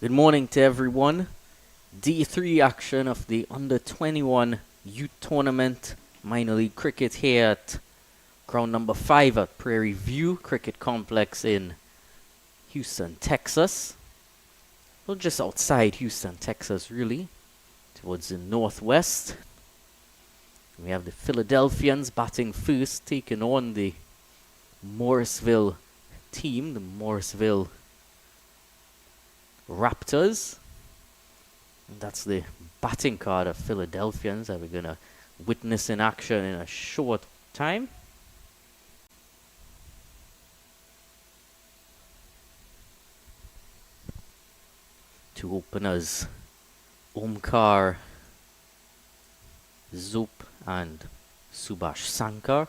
Good morning to everyone. D3 action of the Under-21 Youth Tournament Minor League Cricket here at ground number 5 at Prairie View Cricket Complex in Houston, Texas. Well, just outside Houston, Texas, really, towards the northwest. We have the Philadelphians batting first, taking on the Morrisville team, the Morrisville Raptors. And that's the batting card of Philadelphians that we're going to witness in action in a short time. Two openers, Omkar Zoop and Subhash Sankar.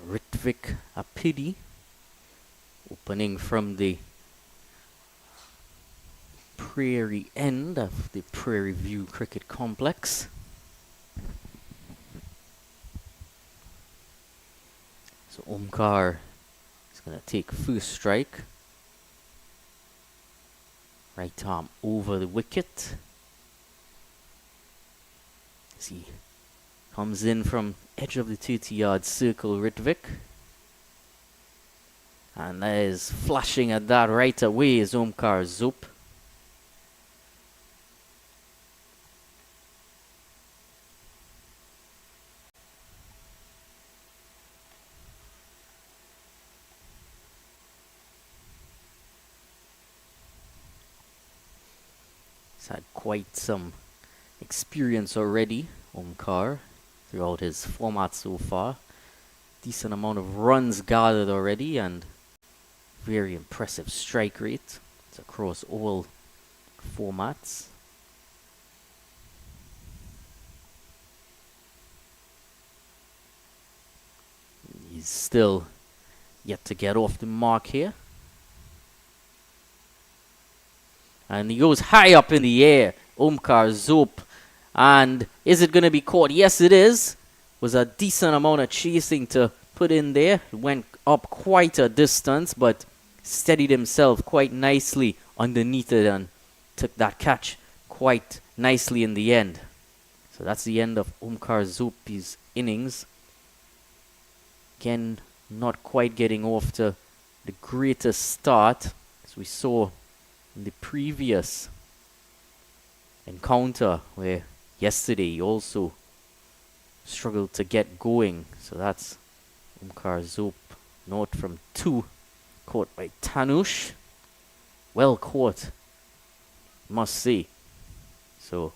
Ritvik Apidi opening from the Prairie end of the Prairie View Cricket Complex. So Omkar is going to take first strike. Right arm over the wicket. As he comes in from edge of the 30-yard circle, Ritvik. And that is flashing at that right away is Omkar Zoop. He's had quite some experience already, Omkar, throughout his format so far. Decent amount of runs gathered already and very impressive strike rate. It's across all formats. He's still yet to get off the mark here. And he goes high up in the air, Omkar Zoop. And is it going to be caught? Yes, it is. Was a decent amount of chasing to put in there. Went up quite a distance, but steadied himself quite nicely underneath it and took that catch quite nicely in the end. So that's the end of Omkar Zoop's innings. Again, not quite getting off to the greatest start as we saw in the previous encounter where yesterday he also struggled to get going. So that's Omkar Zoop. Note from 2. Caught by Tanush. Well caught, must say. So,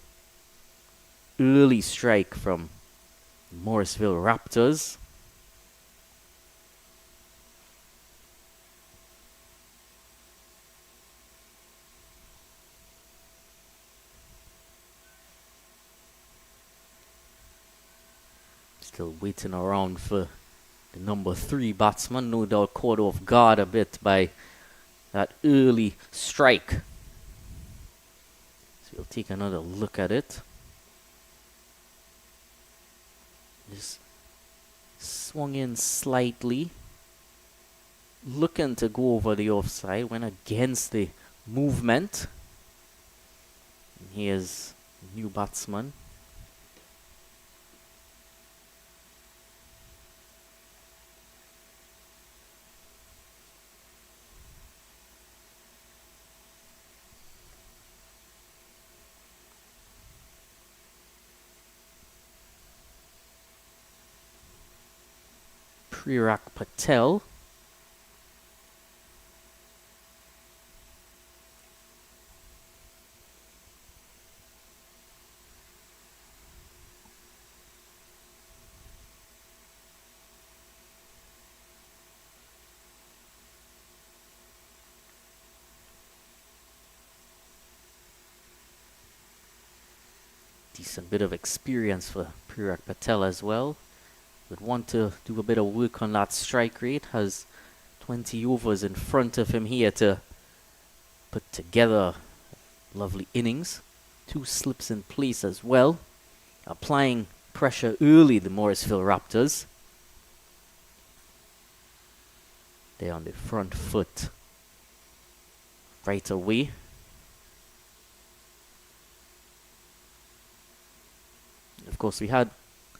early strike from Morrisville Raptors. Still waiting around for the number 3 batsman, no doubt caught off guard a bit by that early strike. So we'll take another look at it. Just swung in slightly. Looking to go over the offside. Went against the movement. And here's new batsman. Prerak Patel. Decent bit of experience for Prerak Patel as well. Would want to do a bit of work on that strike rate. Has 20 overs in front of him here to put together lovely innings. 2 slips in place as well. Applying pressure early, the Morrisville Raptors. They're on the front foot right away. Of course, we had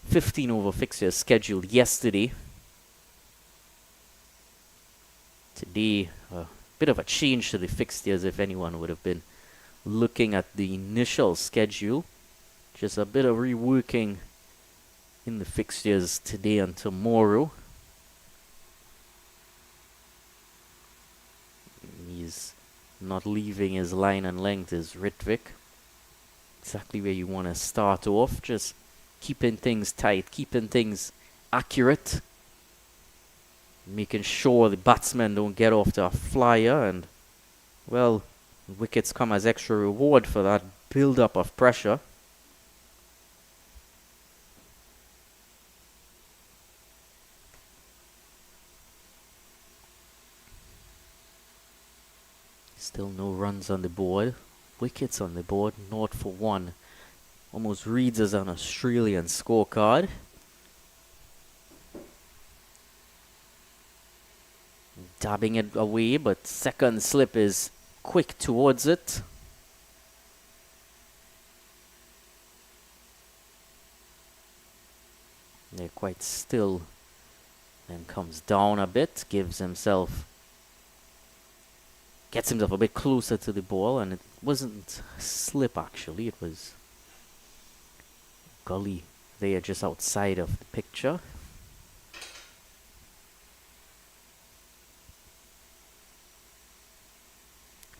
15 over fixtures scheduled yesterday. Today, a bit of a change to the fixtures if anyone would have been looking at the initial schedule. Just a bit of reworking in the fixtures today and tomorrow. He's not leaving his line and length is Ritvic. Exactly where you want to start off. Just keeping things tight, keeping things accurate. Making sure the batsmen don't get off to a flyer. And, well, wickets come as extra reward for that build-up of pressure. Still no runs on the board. Wickets on the board, 0 for 1. Almost reads as an Australian scorecard. Dabbing it away, but second slip is quick towards it. They're quite still. Then comes down a bit, gets himself a bit closer to the ball, and it wasn't a slip actually, it was gully there just outside of the picture.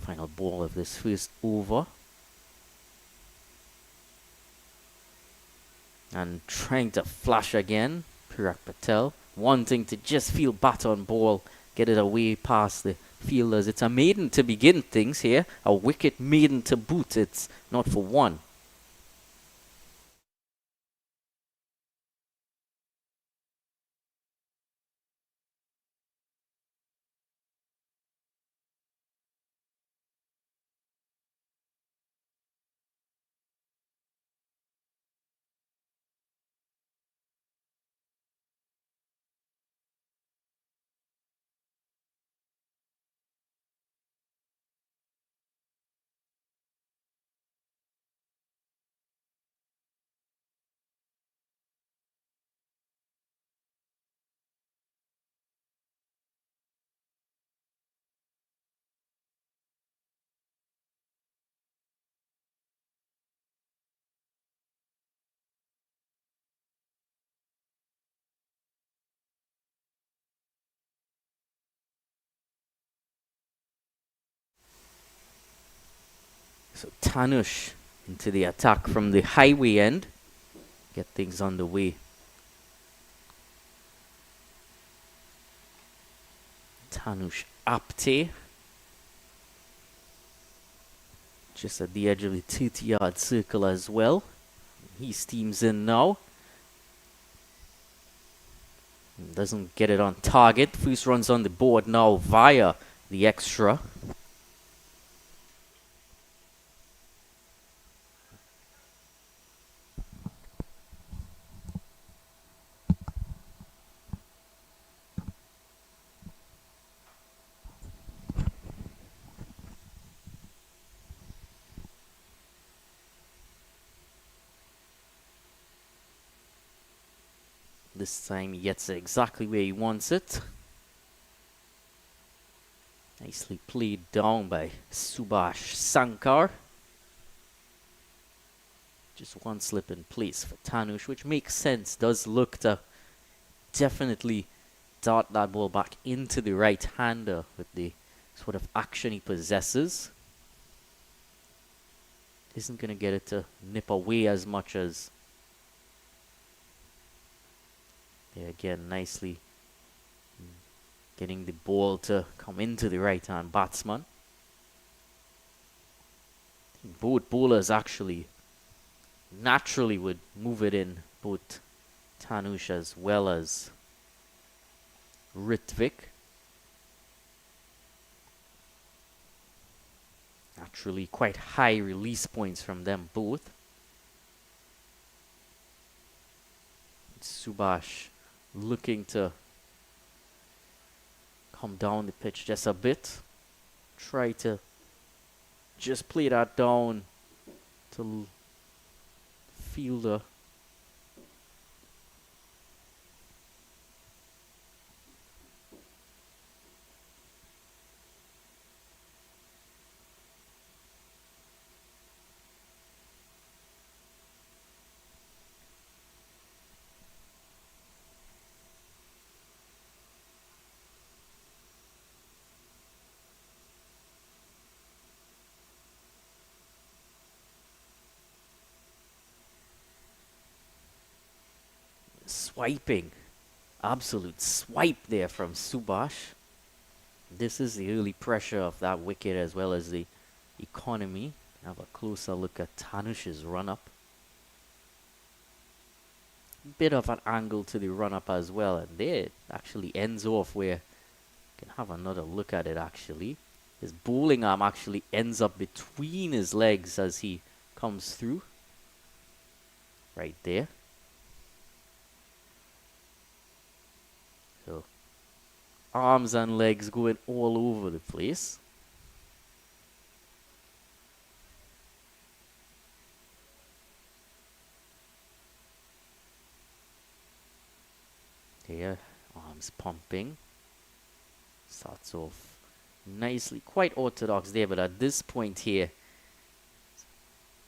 Final ball of this first over. And trying to flash again, Prerak Patel, wanting to just feel bat on ball, get it away past the fielders. It's a maiden to begin things here, a wicket maiden to boot. It's 0 for 1. So Tanush into the attack from the highway end. Get things underway. Tanush Apte. Just at the edge of the 30-yard circle as well. He steams in now. Doesn't get it on target. First runs on the board now via the extra. This time he gets it exactly where he wants it. Nicely played down by Subhash Sankar. Just one slip in place for Tanush, which makes sense. Does look to definitely dart that ball back into the right-hander with the sort of action he possesses. Isn't going to get it to nip away as much as... Yeah, again, nicely getting the ball to come into the right-hand batsman. Both bowlers actually naturally would move it in, both Tanush as well as Ritvik. Naturally quite high release points from them both. Subhash looking to come down the pitch just a bit. Try to just play that down to fielder. Swiping. Absolute swipe there from Subhash. This is the early pressure of that wicket as well as the economy. Have a closer look at Tanush's run-up. Bit of an angle to the run-up as well, and there it actually ends off where you can have another look at it actually. His bowling arm actually ends up between his legs as he comes through. Right there. So, arms and legs going all over the place. Here, arms pumping. Starts off nicely, quite orthodox there, but at this point here,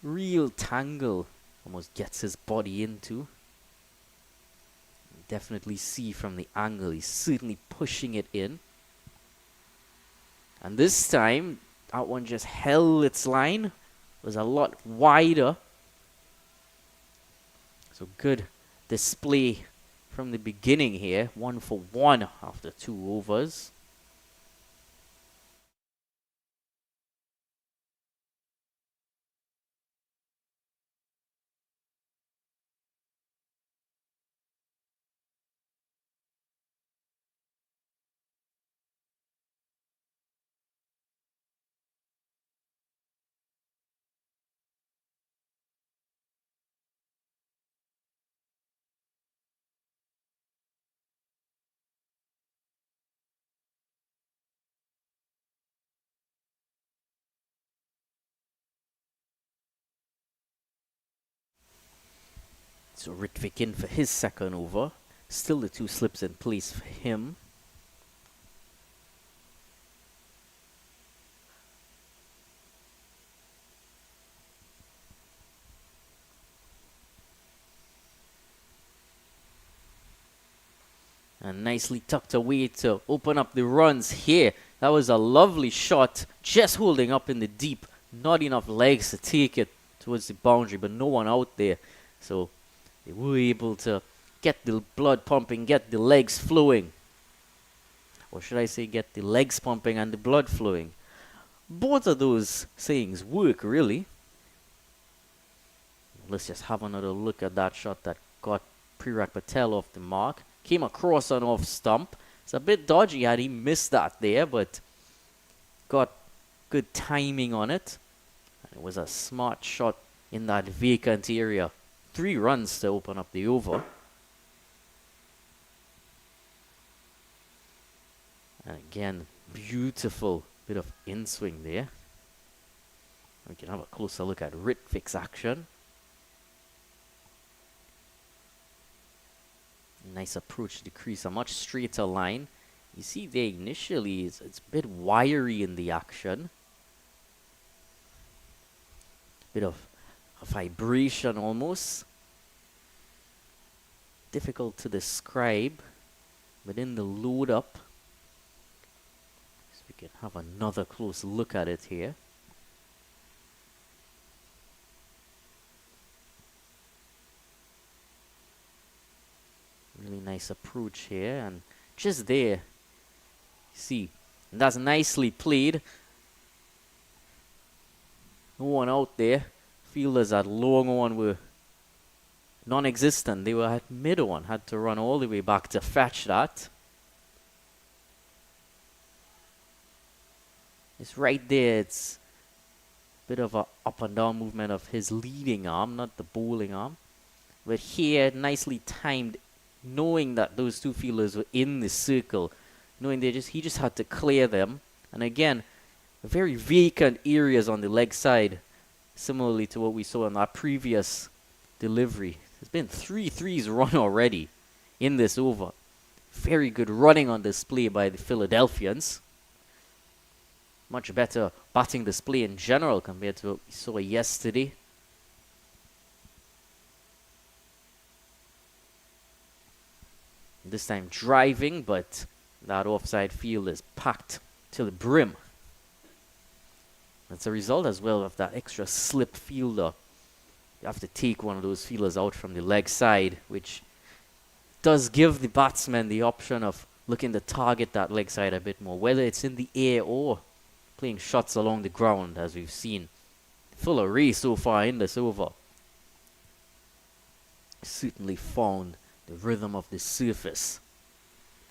real tangle almost gets his body into. Definitely see from the angle, he's certainly pushing it in. And this time, that one just held its line, was a lot wider. So good display from the beginning here, 1 for 1 after 2 overs. So Ritvik in for his second over. Still the 2 slips in place for him. And nicely tucked away to open up the runs here. That was a lovely shot, just holding up in the deep. Not enough legs to take it towards the boundary, but no one out there. So they were able to get the blood pumping, get the legs flowing. Or should I say get the legs pumping and the blood flowing. Both of those sayings work, really. Let's just have another look at that shot that got Prerak Patel off the mark. Came across an off stump. It's a bit dodgy had he missed that there, but got good timing on it. And it was a smart shot in that vacant area. 3 runs to open up the over. And again, beautiful bit of in-swing there. We can have a closer look at Ritvik's action. Nice approach to the crease, a much straighter line. You see there initially, it's a bit wiry in the action. Bit of a vibration almost. Difficult to describe. within the load up. So we can have another close look at it here. Really nice approach here, and just there, see, that's nicely played. No one out there. Fielders at long on were non-existent. They were at mid on, had to run all the way back to fetch that. It's right there. It's a bit of a up and down movement of his leading arm, not the bowling arm. But here, nicely timed, knowing that those two fielders were in the circle, knowing he just had to clear them. And again, very vacant areas on the leg side, similarly to what we saw in our previous delivery. There's been 3 threes run already in this over. Very good running on display by the Philadelphians. Much better batting display in general compared to what we saw yesterday. This time driving, but that offside field is packed to the brim. That's a result as well of that extra slip fielder. You have to take one of those fielders out from the leg side, which does give the batsman the option of looking to target that leg side a bit more, whether it's in the air or playing shots along the ground, as we've seen. Full array so far in this over. Certainly found the rhythm of the surface.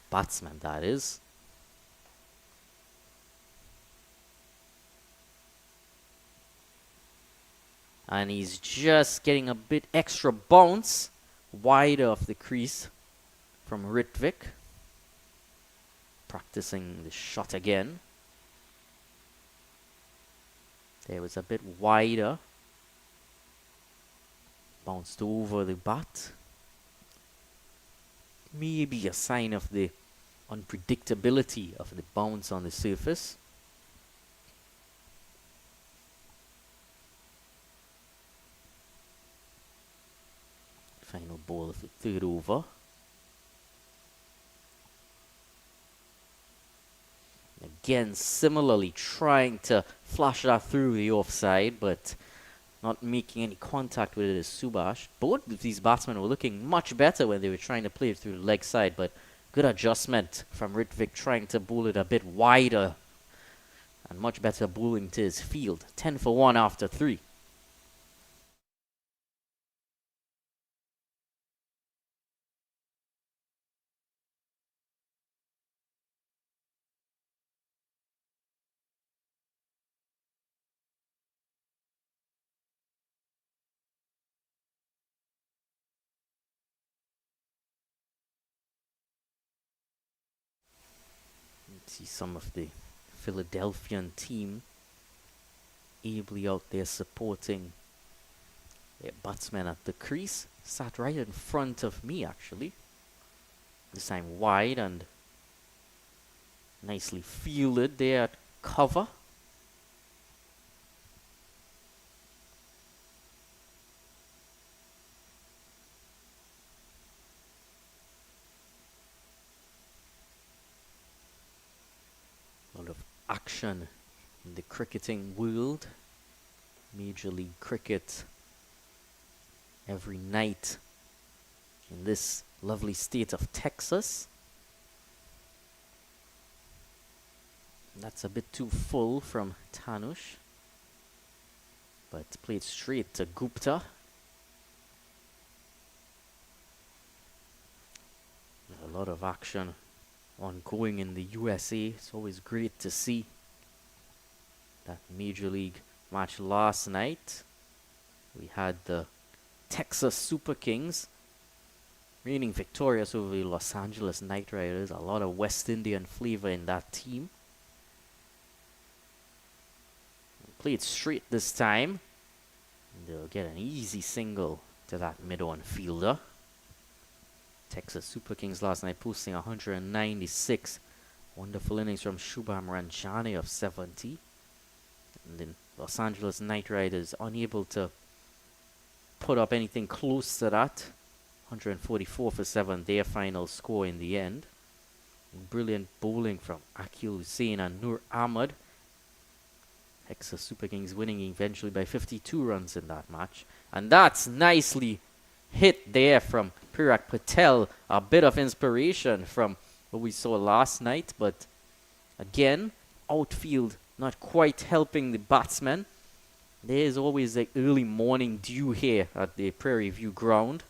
Batsman, that is. And he's just getting a bit extra bounce wide of the crease from Ritvik. Practicing the shot again. There was a bit wider. Bounced over the bat. Maybe a sign of the unpredictability of the bounce on the surface. Final ball of the third over. Again, similarly trying to flash that through the offside, but not making any contact with it is Subhash. Both of these batsmen were looking much better when they were trying to play it through the leg side, but good adjustment from Ritvik trying to bowl it a bit wider and much better bowling to his field. 10 for 1 after 3. See some of the Philadelphian team ably out there supporting their batsmen at the crease. Sat right in front of me, actually. This time wide and nicely fielded there at cover. Action in the cricketing world. Major League Cricket every night in this lovely state of Texas. That's a bit too full from Tanush, but played straight to Gupta. A lot of action ongoing in the USA. It's always great to see that Major League match last night. We had the Texas Super Kings reigning victorious over the Los Angeles Knight Riders. A lot of West Indian flavor in that team. Played straight this time. And they'll get an easy single to that mid-on fielder. Texas Super Kings last night posting 196. Wonderful innings from Shubham Ranjani of 70. And then Los Angeles Knight Riders unable to put up anything close to that. 144 for 7, their final score in the end. Brilliant bowling from Akil Hussain and Nur Ahmad. Hexa Super Kings winning eventually by 52 runs in that match. And that's nicely hit there from Pirak Patel. A bit of inspiration from what we saw last night, but again, outfield not quite helping the batsmen. There is always the early morning dew here at the Prairie View ground.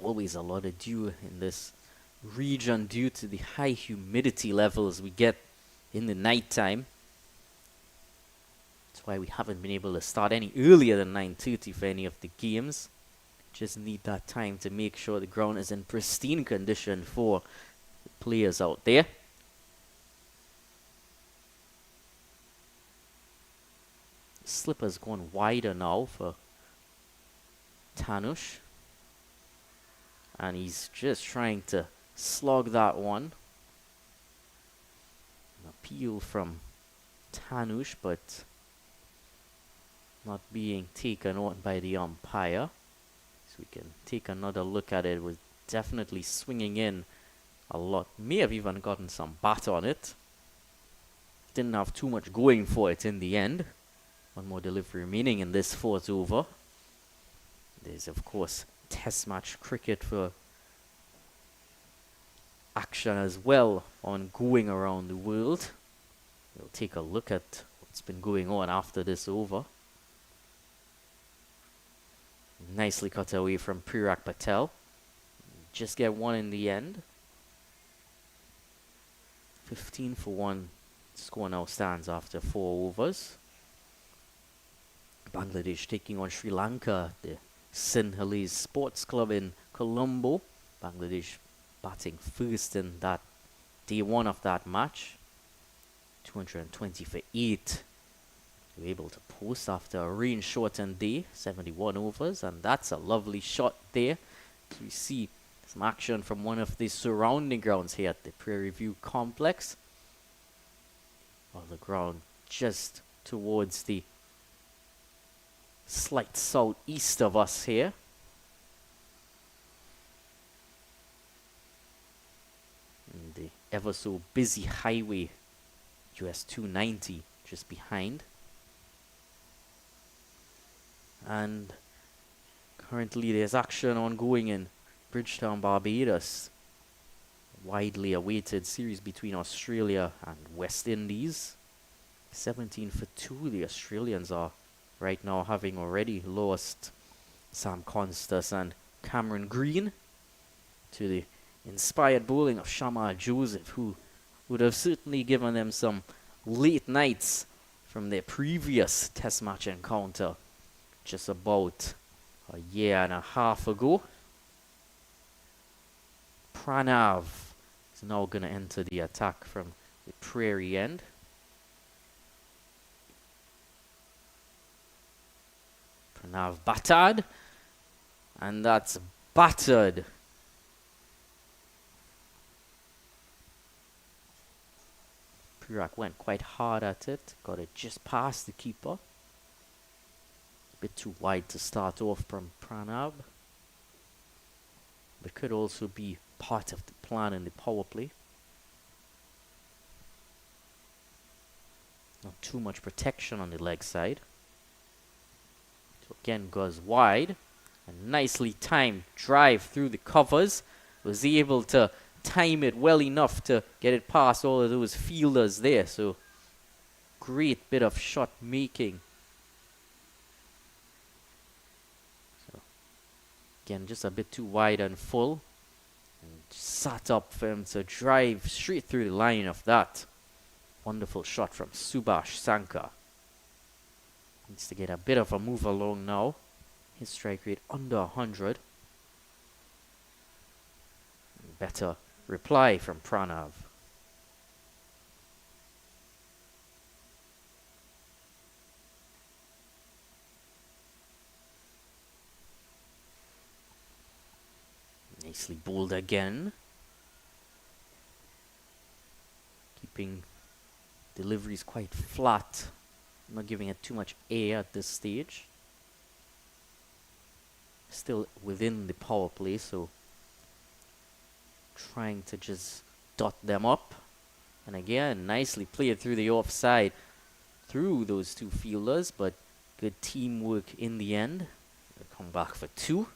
Always a lot of dew in this region due to the high humidity levels we get in the night time. That's why we haven't been able to start any earlier than 9:30 for any of the games. Just need that time to make sure the ground is in pristine condition for the players out there. Slipper's gone wider now for Tanush. And he's just trying to slog that one. An appeal from Tanush, but not being taken on by the umpire. So we can take another look at it. It was definitely swinging in a lot. May have even gotten some bat on it. Didn't have too much going for it in the end. One more delivery remaining in this fourth over. There's, of course, Test match cricket for action as well ongoing around the world. We'll take a look at what's been going on after this over. Nicely cut away from Pirak Patel. Just get one in the end. 15 for 1 score now stands after 4 overs. Bangladesh taking on Sri Lanka, the Sinhalese Sports Club in Colombo. Bangladesh batting first in that day one of that match. 220 for 8. They were able to post after a rain-shortened day, 71 overs, and that's a lovely shot there. So we see some action from one of the surrounding grounds here at the Prairie View complex. Well, the ground just towards the slight southeast of us here. And the ever so busy highway US 290 just behind. And currently there's action ongoing in Bridgetown, Barbados. Widely awaited series between Australia and West Indies. 17 for 2 the Australians are right now, having already lost Sam Constas and Cameron Green to the inspired bowling of Shamar Joseph, who would have certainly given them some late nights from their previous test match encounter just about a year and a half ago. Pranav is now going to enter the attack from the Prairie end. Pranav battered, and that's battered. Pirak went quite hard at it, got it just past the keeper. A bit too wide to start off from Pranav, but could also be part of the plan in the power play. Not too much protection on the leg side. So again goes wide. A nicely timed drive through the covers. Was able to time it well enough to get it past all of those fielders there. So great bit of shot making. So again, just a bit too wide and full. And sat up for him to drive straight through the line of that. Wonderful shot from Subhash Sankar. Needs to get a bit of a move along now. His strike rate under 100. Better reply from Pranav. Nicely bowled again. Keeping deliveries quite flat. Not giving it too much air at this stage. Still within the power play, so trying to just dot them up. And again, nicely played through the offside through those two fielders, but good teamwork in the end. They'll come back for two.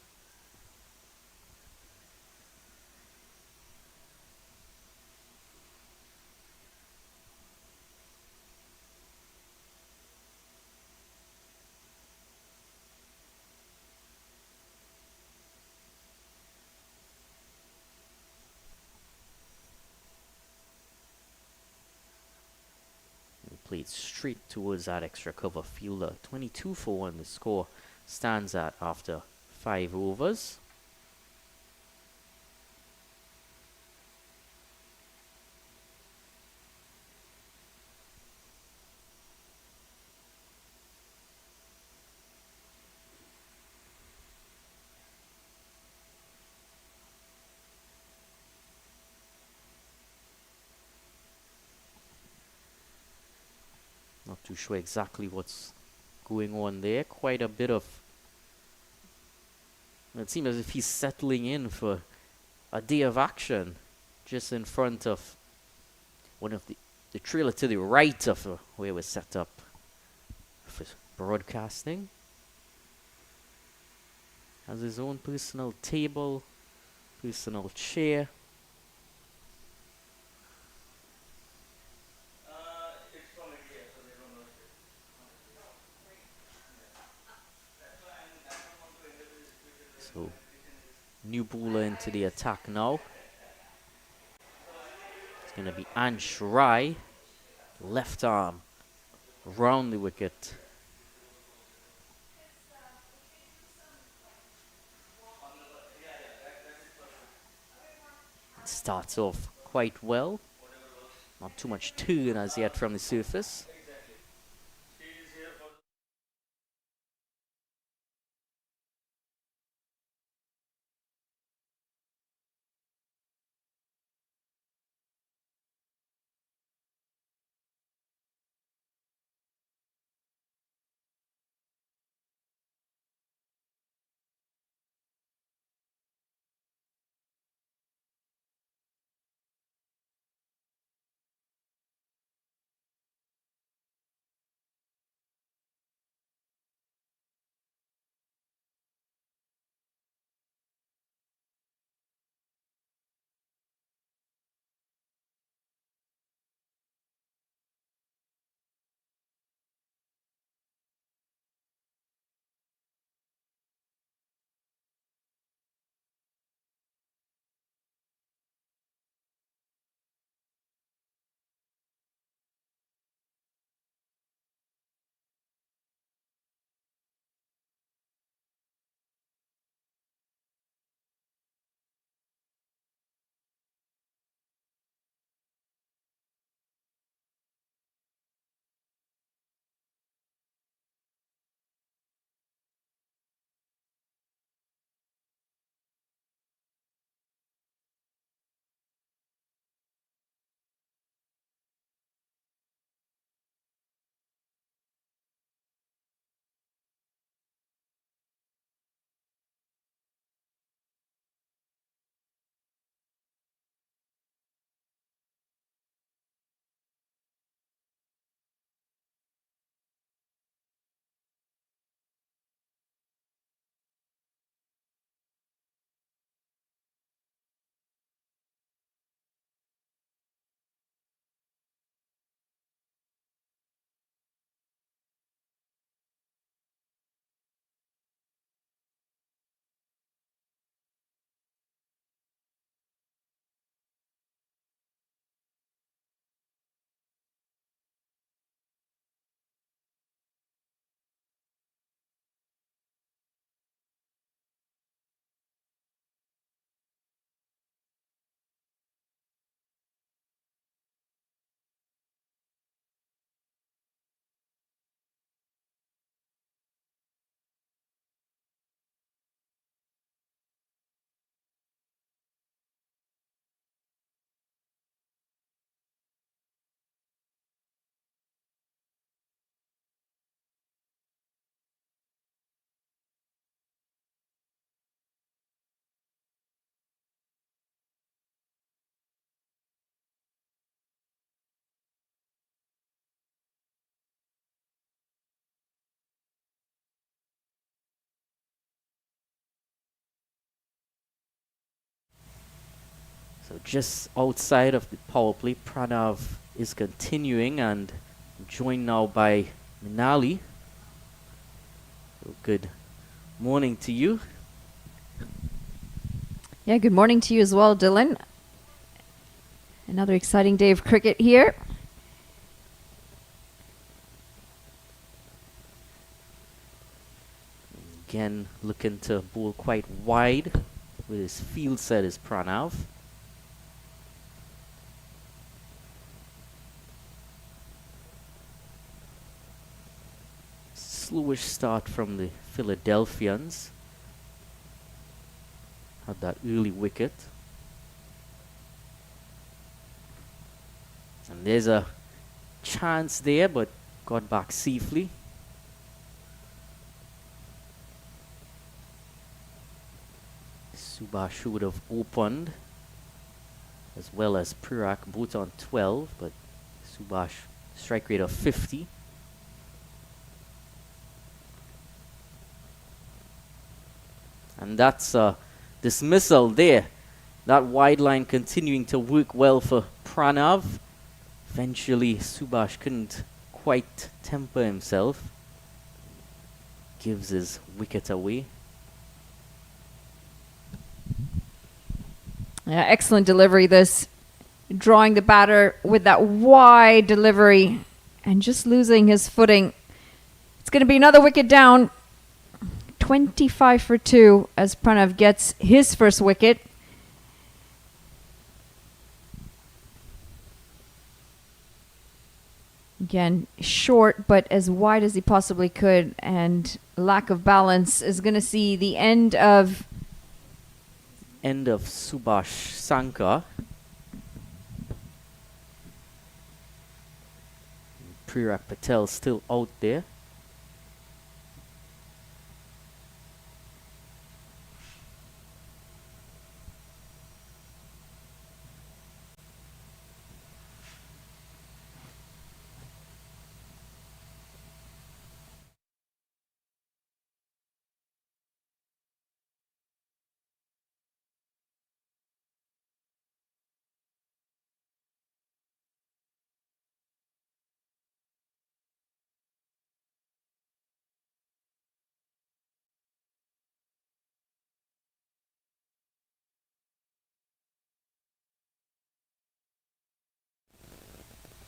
Played straight towards that extra cover fielder. 22 for 1 the score stands at after 5 overs. Not too sure exactly what's going on there. Quite a bit of... It seems as if he's settling in for a day of action just in front of one of the trailer to the right of where we're set up for broadcasting. Has his own personal table, personal chair. So, new bowler into the attack now. It's going to be Ansh Rai, left arm, round the wicket. Starts off quite well. Not too much turn as yet from the surface. So just outside of the power play, Pranav is continuing and joined now by Minali. So good morning to you. Yeah, good morning to you as well, Dylan. Another exciting day of cricket here. Again, looking to bowl quite wide with his field set is Pranav. Slowish start from the Philadelphians. Had that early wicket. And there's a chance there, but got back safely. Subhash would have opened, as well as Pirak, both on 12, but Subhash strike rate of 50. And that's a dismissal there. That wide line continuing to work well for Pranav. Eventually, Subhash couldn't quite temper himself. Gives his wicket away. Yeah, excellent delivery this. Drawing the batter with that wide delivery and just losing his footing. It's going to be another wicket down. 25 for 2 as Pranav gets his first wicket. Again, short, but as wide as he possibly could, and lack of balance is going to see the end of Subhash Sankar. Pirak Patel still out there.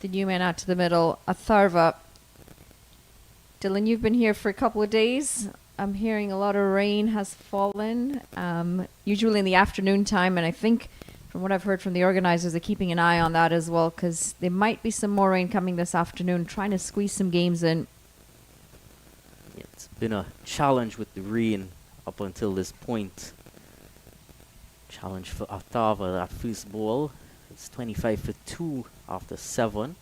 the new man out to the middle, Atharva. Dylan, you've been here for a couple of days. I'm hearing a lot of rain has fallen, usually in the afternoon time, and I think from what I've heard from the organizers, they're keeping an eye on that as well, because there might be some more rain coming this afternoon, trying to squeeze some games in. It's been a challenge with the rain up until this point. Challenge for Atharva, that first ball. It's 25 for 2 after 7.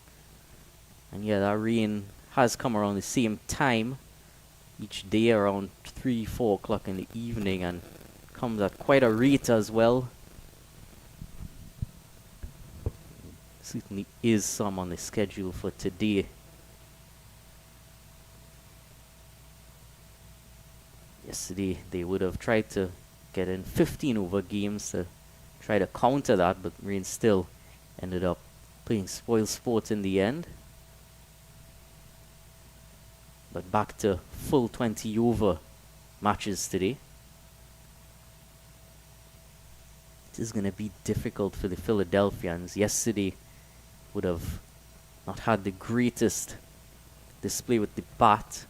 And yeah, that rain has come around the same time each day, around 3-4 o'clock in the evening, and comes at quite a rate as well. Certainly is some on the schedule for today. Yesterday they would have tried to get in 15 over games to try to counter that, but rain still ended up playing spoil sport in the end. But back to full 20 over matches today. It is going to be difficult for the Philadelphians. Yesterday would have not had the greatest display with the bat.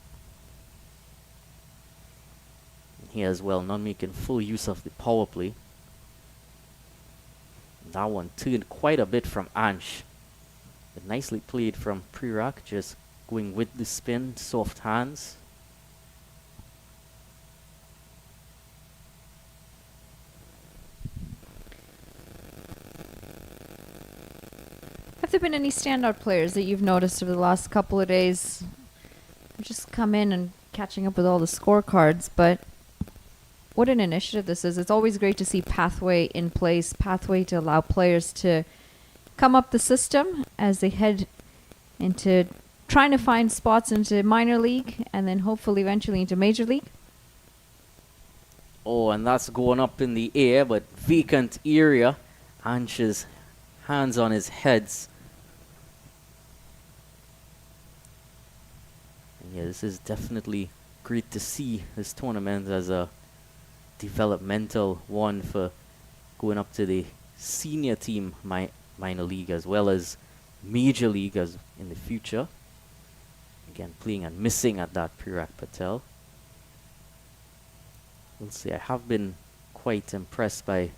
And here as well, not making full use of the power play. That one turned quite a bit from Ansh. But nicely played from Pirak, just going with the spin, soft hands. Have there been any standout players that you've noticed over the last couple of days? I've just come in and catching up with all the scorecards, but what an initiative this is. It's always great to see pathway in place, pathway to allow players to come up the system as they head into trying to find spots into minor league and then hopefully eventually into major league. Oh, and that's going up in the air, but vacant area Ansh's hands on his heads. And yeah, this is definitely great to see this tournament as a developmental one for going up to the senior team minor league as well as major league as in the future. Again, playing and missing at that Pirak Patel. We'll see. I have been quite impressed by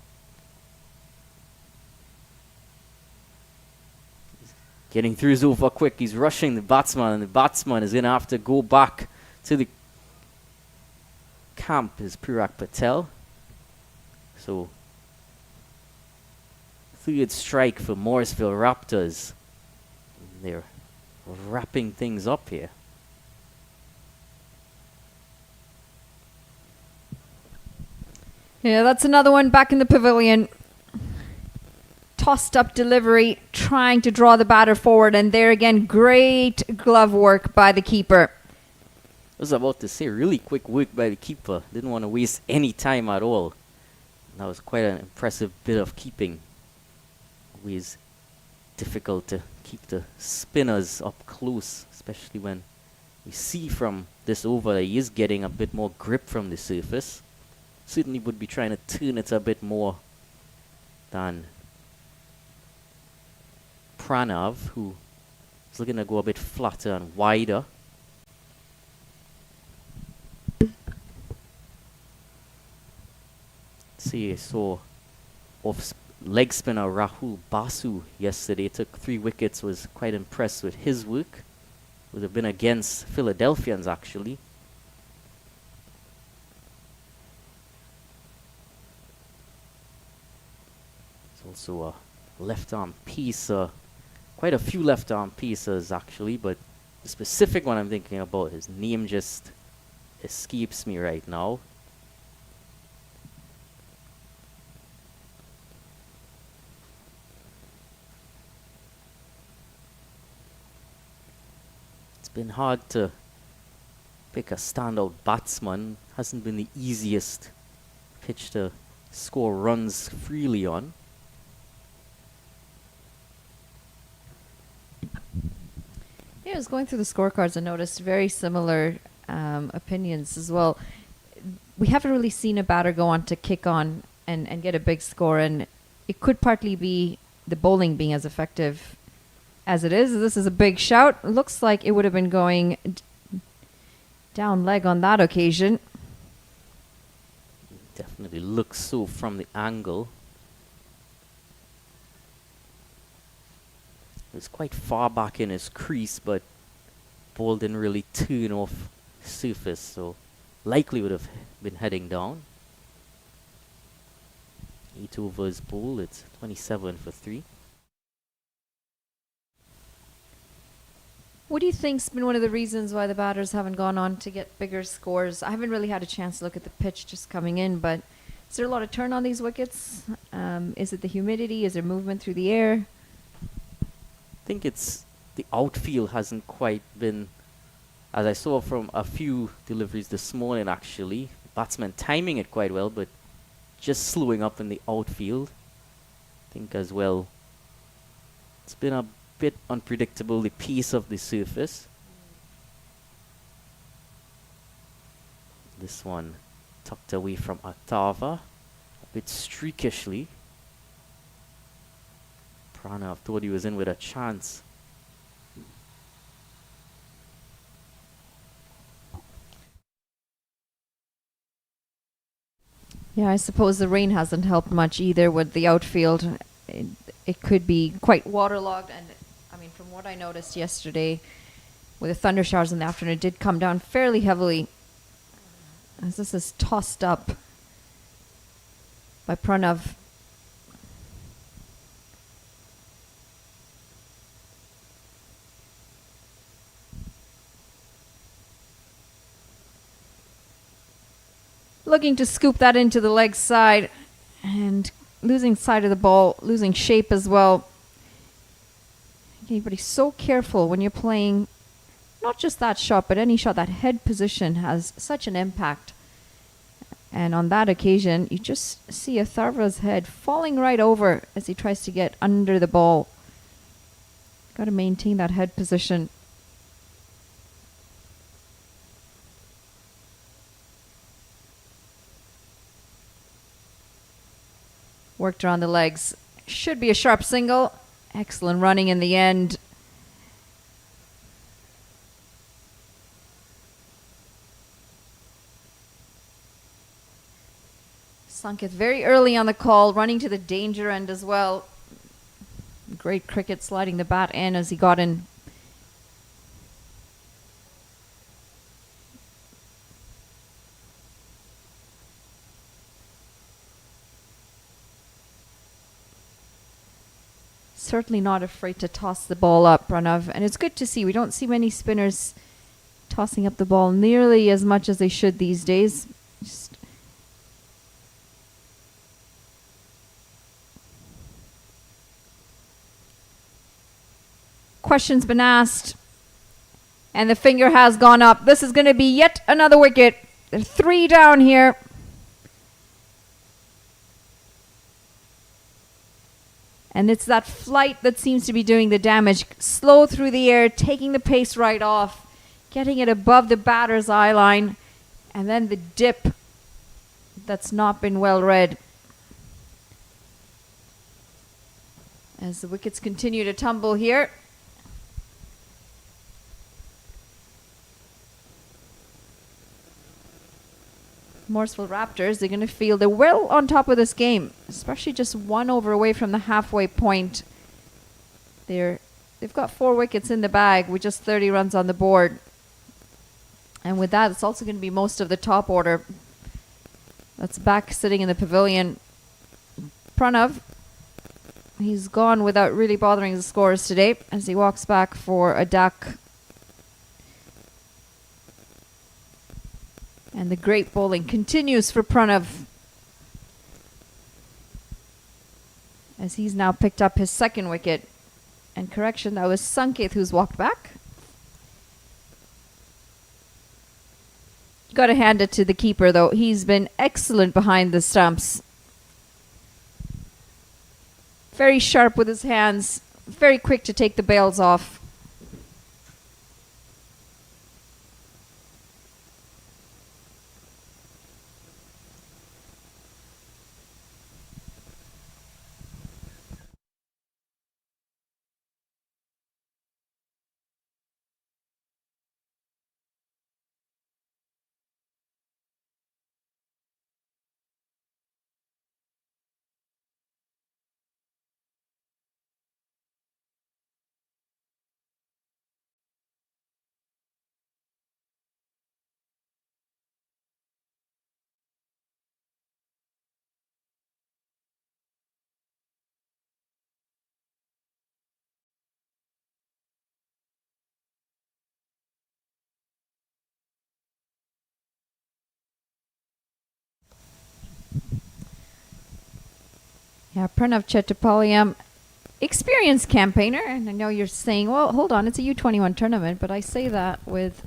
getting through his over quick. He's rushing the batsman, and the batsman is going to have to go back to the camp, is Pirak Patel. So, third strike for Morrisville Raptors. They're wrapping things up here. Yeah, that's another one back in the pavilion. Tossed up delivery, trying to draw the batter forward, and there again, great glove work by the keeper. I was about to say, really quick work by the keeper. Didn't want to waste any time at all. That was quite an impressive bit of keeping. Always difficult to keep the spinners up close, especially when we see from this over that he is getting a bit more grip from the surface. Certainly would be trying to turn it a bit more than Pranav, who is looking to go a bit flatter and wider. See, I saw off leg spinner Rahul Basu yesterday, took 3 wickets, was quite impressed with his work. Would have been against Philadelphians actually. It's also a left arm piece, quite a few left arm pieces actually, but the specific one I'm thinking about, his name just escapes me right now. It's been hard to pick a standout batsman. Hasn't been the easiest pitch to score runs freely on. Yeah, I was going through the scorecards and noticed very similar opinions as well. We haven't really seen a batter go on to kick on and get a big score, and it could partly be the bowling being as effective as it is. This is a big shout. Looks like it would have been going down leg on that occasion. Definitely looks so from the angle. It was quite far back in his crease, but ball didn't really turn off surface, so likely would have been heading down. 8 overs ball, it's 27 for 3. What do you think's been one of the reasons why the batters haven't gone on to get bigger scores? I haven't really had a chance to look at the pitch just coming in, but is there a lot of turn on these wickets? Is it the humidity? Is there movement through the air? I think it's the outfield hasn't quite been, as I saw from a few deliveries this morning actually, batsmen timing it quite well, but just slowing up in the outfield. I think as well, it's been a bit unpredictable, the pace of the surface. This one tucked away from Atava, a bit streakishly. Pranav thought he was in with a chance. Yeah, I suppose the rain hasn't helped much either with the outfield. It could be quite waterlogged, and I mean, from what I noticed yesterday, with the thunder showers in the afternoon, it did come down fairly heavily. As this is tossed up by Pranav. Looking to scoop that into the leg side and losing sight of the ball, losing shape as well. But he's so careful when you're playing not just that shot, but any shot. That head position has such an impact. And on that occasion, you just see Atharva's head falling right over as he tries to get under the ball. Got to maintain that head position. Worked around the legs. Should be a sharp single. Excellent running in the end. Sanketh very early on the call, running to the danger end as well. Great cricket, sliding the bat in as he got in. Certainly not afraid to toss the ball up, Pranav. And it's good to see. We don't see many spinners tossing up the ball nearly as much as they should these days. Just question's been asked. And the finger has gone up. This is going to be yet another wicket. There are 3 down here. And it's that flight that seems to be doing the damage. Slow through the air, taking the pace right off, getting it above the batter's eye line, and then the dip that's not been well read. As the wickets continue to tumble here. Morseville Raptors, they're going to feel they're well on top of this game, especially just 1 over away from the halfway point. They've got 4 wickets in the bag with just 30 runs on the board. And with that, it's also going to be most of the top order that's back sitting in the pavilion. Pranav, he's gone without really bothering the scorers today as he walks back for a duck. And the great bowling continues for Pranav as he's now picked up his 2nd wicket. And correction, that was Sanketh who's walked back. Got to hand it to the keeper though. He's been excellent behind the stumps. Very sharp with his hands. Very quick to take the bails off. Yeah, Pranav Chettopalayam, experienced campaigner. And I know you're saying, well, hold on, it's a U21 tournament. But I say that with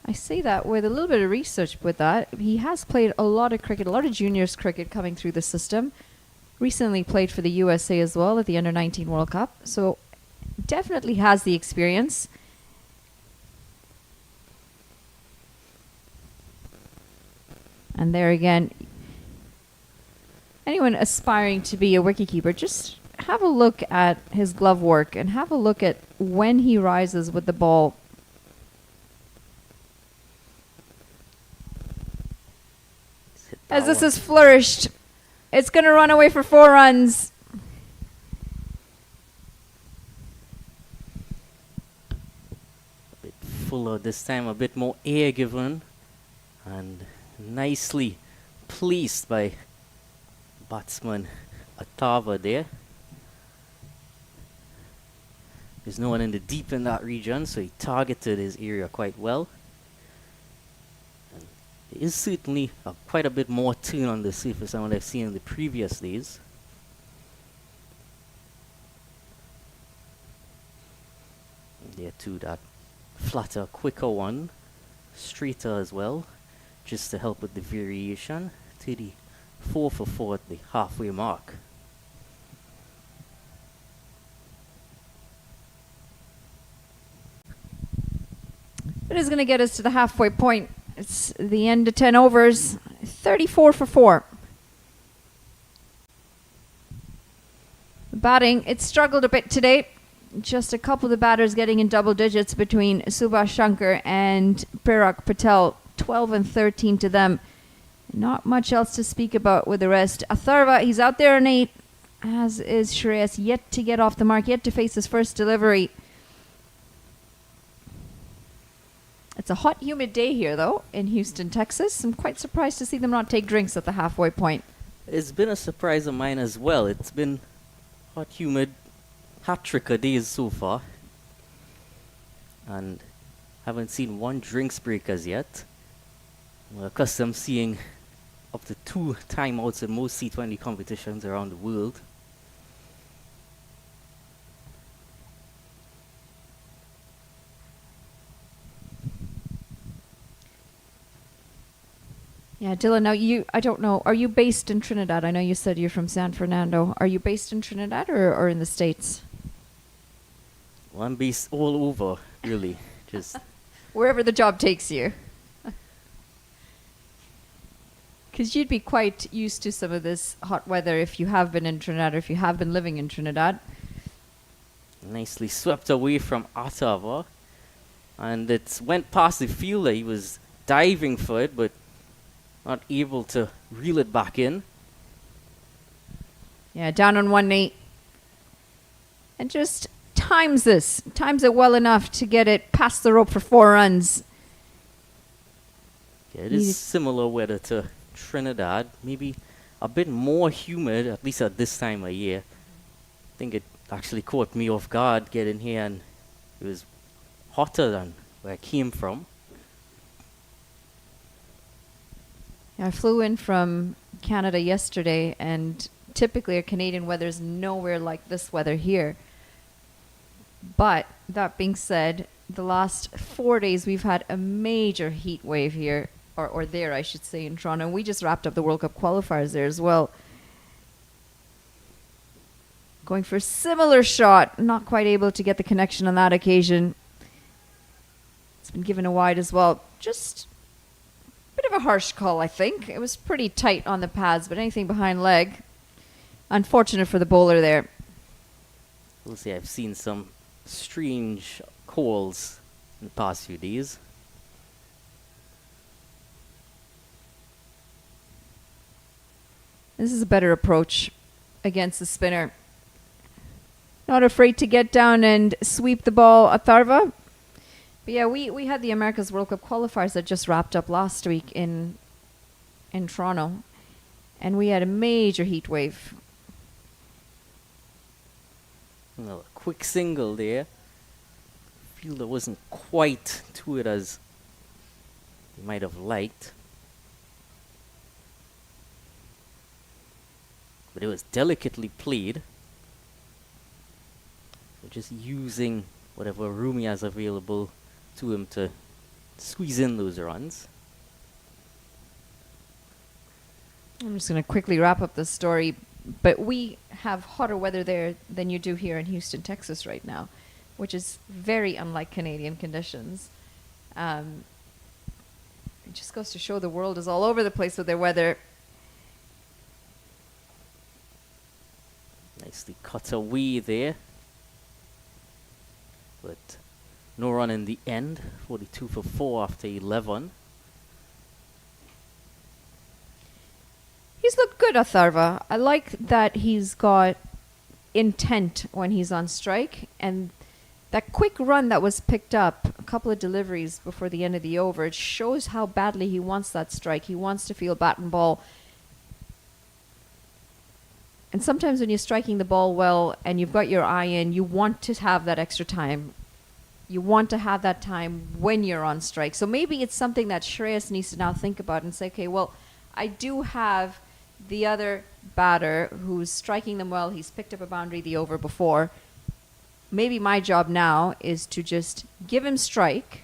a little bit of research with that. He has played a lot of cricket, a lot of juniors cricket coming through the system. Recently played for the USA as well at the Under-19 World Cup. So definitely has the experience. And there again, anyone aspiring to be a wicketkeeper, just have a look at his glove work and have a look at when he rises with the ball. As this is flourished, it's going to run away for 4 runs. A bit fuller this time, a bit more air given. And nicely placed by batsman Atharva there. There's no one in the deep in that region, so he targeted his area quite well. And there is certainly quite a bit more turn on the surface than what I've seen in the previous days. And there too, that flatter, quicker one, straighter as well, just to help with the variation to the 4 for 4 at the halfway mark. It is going to get us to the halfway point. It's the end of 10 overs, 34 for 4. Batting, it struggled a bit today. Just a couple of the batters getting in double digits between Subhash Shankar and Perak Patel. 12 and 13 to them. Not much else to speak about with the rest. Atharva, he's out there on 8, as is Shreyas, yet to get off the mark, yet to face his first delivery. It's a hot, humid day here, though, in Houston, Texas. I'm quite surprised to see them not take drinks at the halfway point. It's been a surprise of mine as well. It's been hot, humid, hat-trick of days so far. And haven't seen one drinks break as yet. We're accustomed seeing up to 2 timeouts in most C20 competitions around the world. Yeah, Dylan, now I don't know, are you based in Trinidad? I know you said you're from San Fernando. Are you based in Trinidad or in the States? Well, I'm based all over, really. Just Wherever the job takes you. Because you'd be quite used to some of this hot weather if you have been in Trinidad or if you have been living in Trinidad. nicely swept away from Ottawa. And it went past the fielder. He was diving for it, but not able to reel it back in. Yeah, down on one knee. And just times it well enough to get it past the rope for 4 runs. Yeah, it is similar weather to Trinidad. Maybe a bit more humid, at least at this time of year. I think it actually caught me off guard getting here, and it was hotter than where I came from. I flew in from Canada yesterday, and typically our Canadian weather is nowhere like this weather here. But that being said, the last 4 days we've had a major heat wave here, or there I should say, in Toronto. We just wrapped up the World Cup qualifiers there as well. Going for a similar shot, not quite able to get the connection on that occasion. It's been given a wide as well. Just a bit of a harsh call, I think. It was pretty tight on the pads, but anything behind leg. Unfortunate for the bowler there. We'll see, I've seen some strange calls in the past few days. This is a better approach against the spinner. Not afraid to get down and sweep the ball, Atharva. But yeah, we had the America's World Cup qualifiers that just wrapped up last week in Toronto. And we had a major heat wave. Well, a quick single there. Fielder wasn't quite to it as he might have liked. But it was delicately played. So just using whatever room he has available to him to squeeze in those runs. I'm just going to quickly wrap up this story. But we have hotter weather there than you do here in Houston, Texas right now, which is very unlike Canadian conditions. It just goes to show the world is all over the place with their weather. Nicely cut away there. But no run in the end. 42 for 4 after 11. He's looked good, Atharva. I like that he's got intent when he's on strike. And that quick run that was picked up, a couple of deliveries before the end of the over, it shows how badly he wants that strike. He wants to feel bat and ball. And sometimes when you're striking the ball well and you've got your eye in, you want to have that extra time. You want to have that time when you're on strike. So maybe it's something that Shreyas needs to now think about and say, okay, well, I do have the other batter who's striking them well. He's picked up a boundary the over before. maybe my job now is to just give him strike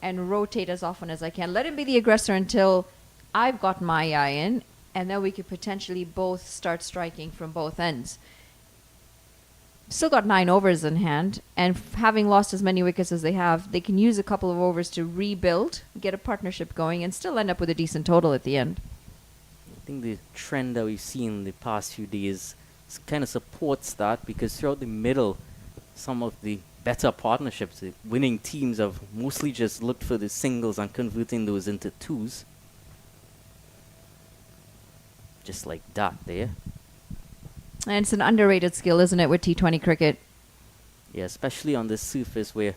and rotate as often as I can. Let him be the aggressor until I've got my eye in, and then we could potentially both start striking from both ends. Still got 9 overs in hand, and having lost as many wickets as they have, they can use a couple of overs to rebuild, get a partnership going, and still end up with a decent total at the end. I think the trend that we've seen the past few days kind of supports that, because throughout the middle, some of the better partnerships, the winning teams have mostly just looked for the singles and converting those into twos. Just like that there. And it's an underrated skill, isn't it, with T20 cricket? Yeah, especially on this surface where,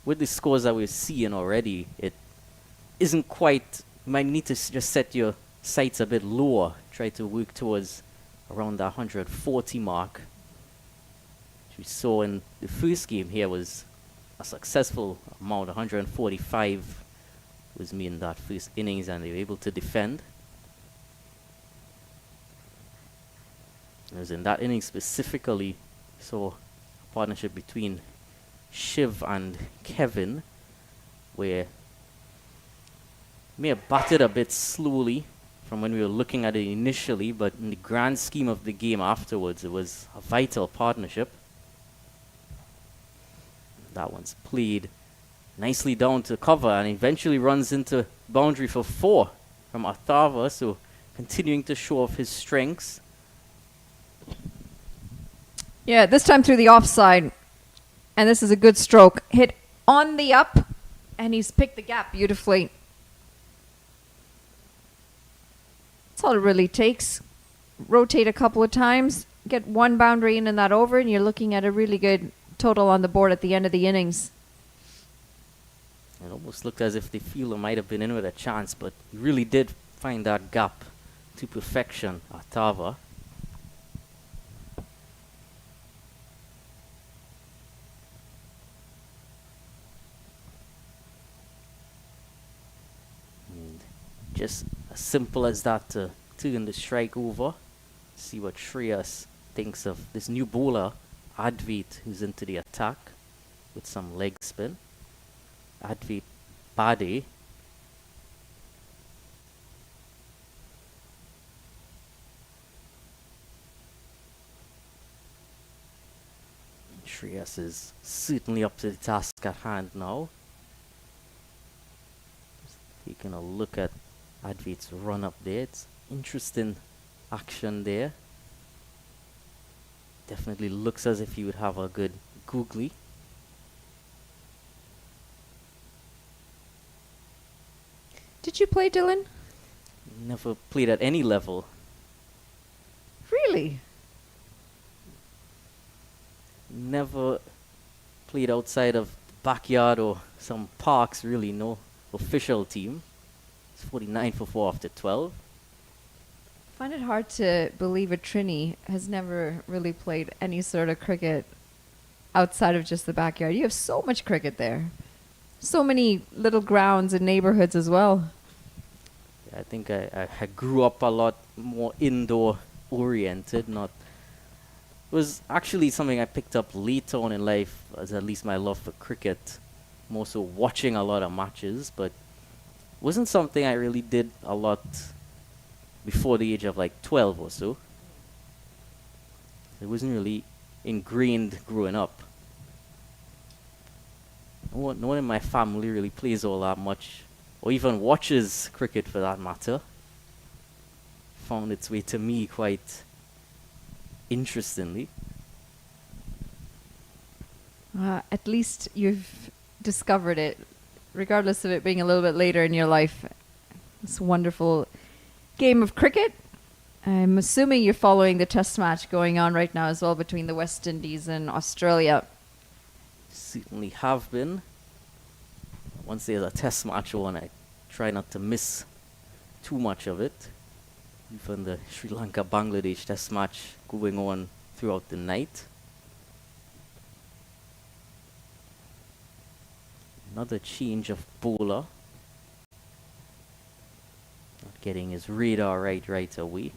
with the scores that we're seeing already, it isn't quite. You might need to just set your sights a bit lower. Try to work towards around the 140 mark. Which we saw in the first game here was a successful amount. 145 was me in that first innings, and they were able to defend. It was in that inning specifically, saw a partnership between Shiv and Kevin, where may have batted a bit slowly from when we were looking at it initially, but in the grand scheme of the game afterwards, it was a vital partnership. That one's played nicely down to cover and eventually runs into boundary for 4 from Athava, so continuing to show off his strengths. Yeah, this time through the offside. And this is a good stroke. Hit on the up, and he's picked the gap beautifully. That's all it really takes. Rotate a couple of times, get one boundary in that over, and you're looking at a really good total on the board at the end of the innings. It almost looked as if the fielder might have been in with a chance, but he really did find that gap to perfection, Athava. Just as simple as that to turn the strike over. See what Shreyas thinks of this new bowler, Advait, who's into the attack with some leg spin. Advait Bade. Shreyas is certainly up to the task at hand now. Just taking a look at Advait's run up there. It's interesting action there. Definitely looks as if he would have a good googly. Did you play, Dylan? Never played at any level. Really? Never played outside of the backyard or some parks, really. No official team. It's 49 for 4 after 12. I find it hard to believe a Trini has never really played any sort of cricket outside of just the backyard. You have so much cricket there. So many little grounds and neighborhoods as well. Yeah, I think I grew up a lot more indoor oriented. It was actually something I picked up later on in life, as at least my love for cricket. More so watching a lot of matches, but wasn't something I really did a lot before the age of like 12 or so. It wasn't really ingrained growing up. No one in my family really plays all that much, or even watches cricket for that matter. Found its way to me quite interestingly. At least you've discovered it, regardless of it being a little bit later in your life. This wonderful game of cricket. I'm assuming you're following the test match going on right now as well between the West Indies and Australia. Certainly have been. Once there's a test match on, I try not to miss too much of it. Even the Sri Lanka-Bangladesh test match going on throughout the night. Another change of bowler. Not getting his radar right away.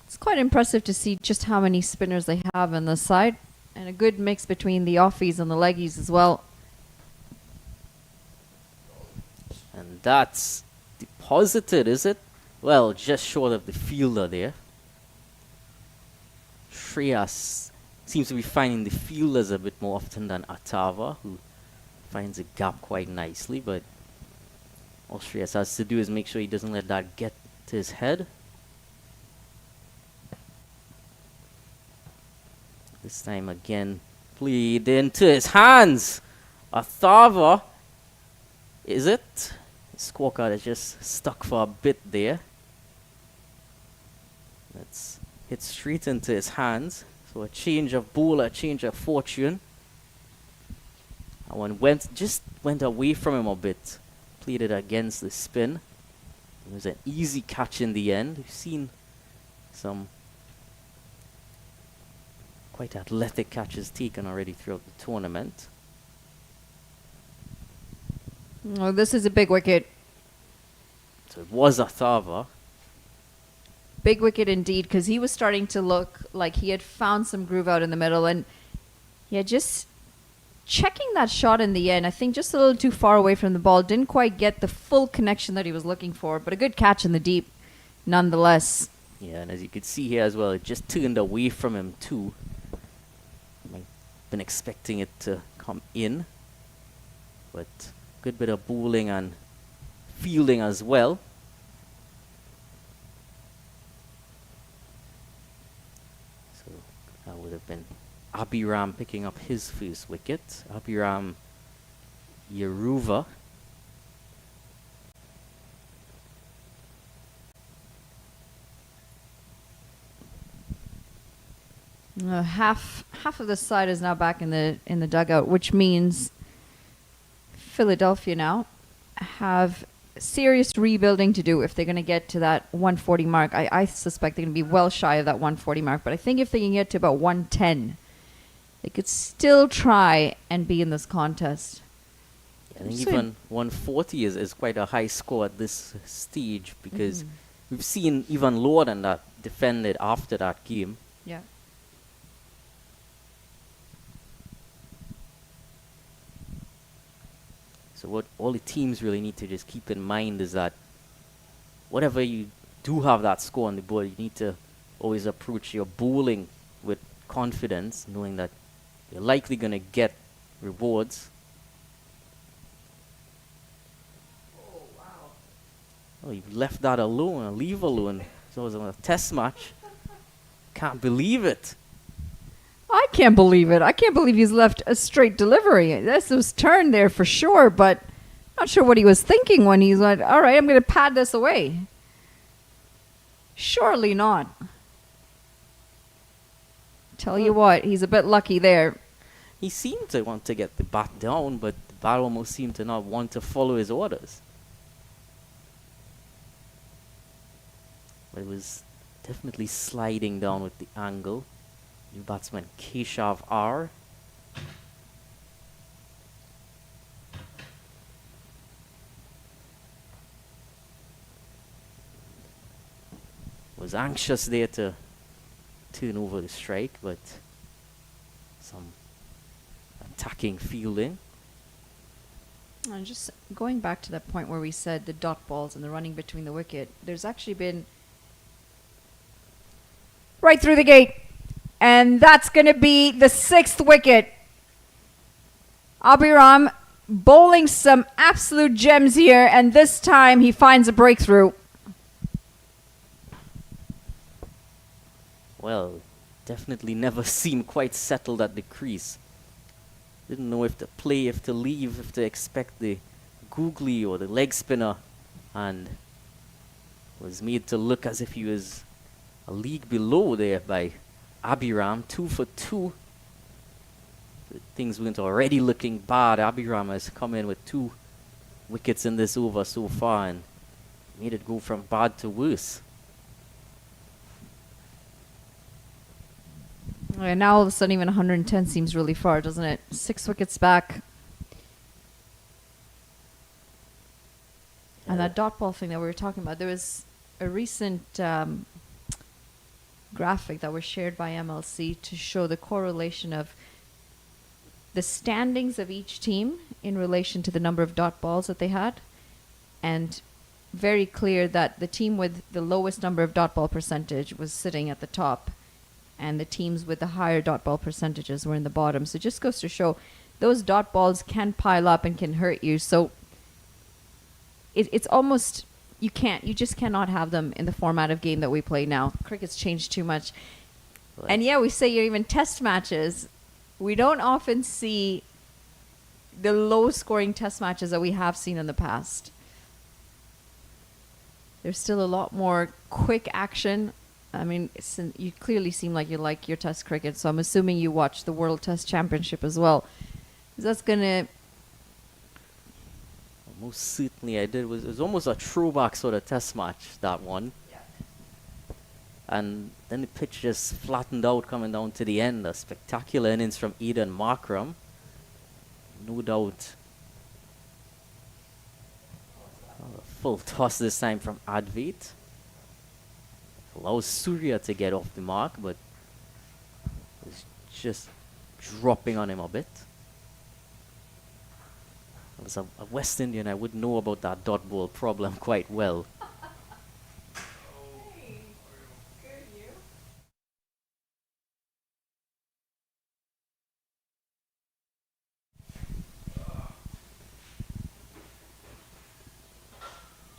It's quite impressive to see just how many spinners they have on the side. And And a good mix between the offies and the leggies as well. And that's deposited, is it? Well, just short of the fielder there. Shreyas seems to be finding the fielders a bit more often than Atava, who finds a gap quite nicely, but all Shreyas has to do is make sure he doesn't let that get to his head. This time again, played into his hands. Atava, is it? His scorecard is just stuck for a bit there. Let's hit straight into his hands. So a change of ball, a change of fortune. That one went away from him a bit. Played it against the spin. It was an easy catch in the end. We've seen some quite athletic catches taken already throughout the tournament. Oh, this is a big wicket. So it was Athava. Big wicket indeed, because he was starting to look like he had found some groove out in the middle. And yeah, just checking that shot in the end, I think just a little too far away from the ball. Didn't quite get the full connection that he was looking for, but a good catch in the deep nonetheless. Yeah, and as you could see here as well, it just turned away from him too. I've been expecting it to come in, but good bit of bowling and fielding as well. So that would have been Abhiram picking up his first wicket. Abhiram Yeruva. Half of the side is now back in the dugout, which means Philadelphia now have serious rebuilding to do if they're going to get to that 140 mark. I suspect they're going to be well shy of that 140 mark, but I think if they can get to about 110, they could still try and be in this contest. I think even 140 is quite a high score at this stage, because we've seen even lower than that defended after that game. Yeah. So what all the teams really need to just keep in mind is that whatever you do have that score on the board, you need to always approach your bowling with confidence, knowing that you're likely going to get rewards. Oh, wow. Oh, you left that alone, leave alone. So it was a test match. Can't believe it. I can't believe it. I can't believe he's left a straight delivery. This was turned there for sure, but not sure what he was thinking when he's like, all right, I'm going to pad this away. Surely not. Tell you what, he's a bit lucky there. He seemed to want to get the bat down, but the bat almost seemed to not want to follow his orders. But it was definitely sliding down with the angle. New batsman Keshav R. Was anxious there to turn over the strike, but some attacking fielding. And just going back to that point where we said the dot balls and the running between the wicket, there's actually been right through the gate. And that's going to be the 6th wicket. Abhiram bowling some absolute gems here, and this time he finds a breakthrough. Well, definitely never seemed quite settled at the crease. Didn't know if to play, if to leave, if to expect the googly or the leg spinner, and was made to look as if he was a league below there by Abhiram. 2 for 2. Things weren't already looking bad. Abhiram has come in with 2 wickets in this over so far and made it go from bad to worse. And now all of a sudden even 110 seems really far, doesn't it? 6 wickets back. And that dot ball thing that we were talking about, there was a recent graphic that was shared by MLC to show the correlation of the standings of each team in relation to the number of dot balls that they had, and very clear that the team with the lowest number of dot ball percentage was sitting at the top, and the teams with the higher dot ball percentages were in the bottom. So it just goes to show those dot balls can pile up and can hurt you. So it's almost, you just cannot have them in the format of game that we play now. Cricket's changed too much. Right. And yeah, we say even test matches, we don't often see the low scoring test matches that we have seen in the past. There's still a lot more quick action. I mean, you clearly seem like you like your test cricket, so I'm assuming you watch the World Test Championship as well. That's going to... Most certainly I did. It was almost a throwback sort of test match, that one. Yeah. And then the pitch just flattened out coming down to the end. A spectacular innings from Eden Markram. No doubt. A full toss this time from Advait. Allows Surya to get off the mark, but it's just dropping on him a bit. As a West Indian, I would know about that dot ball problem quite well.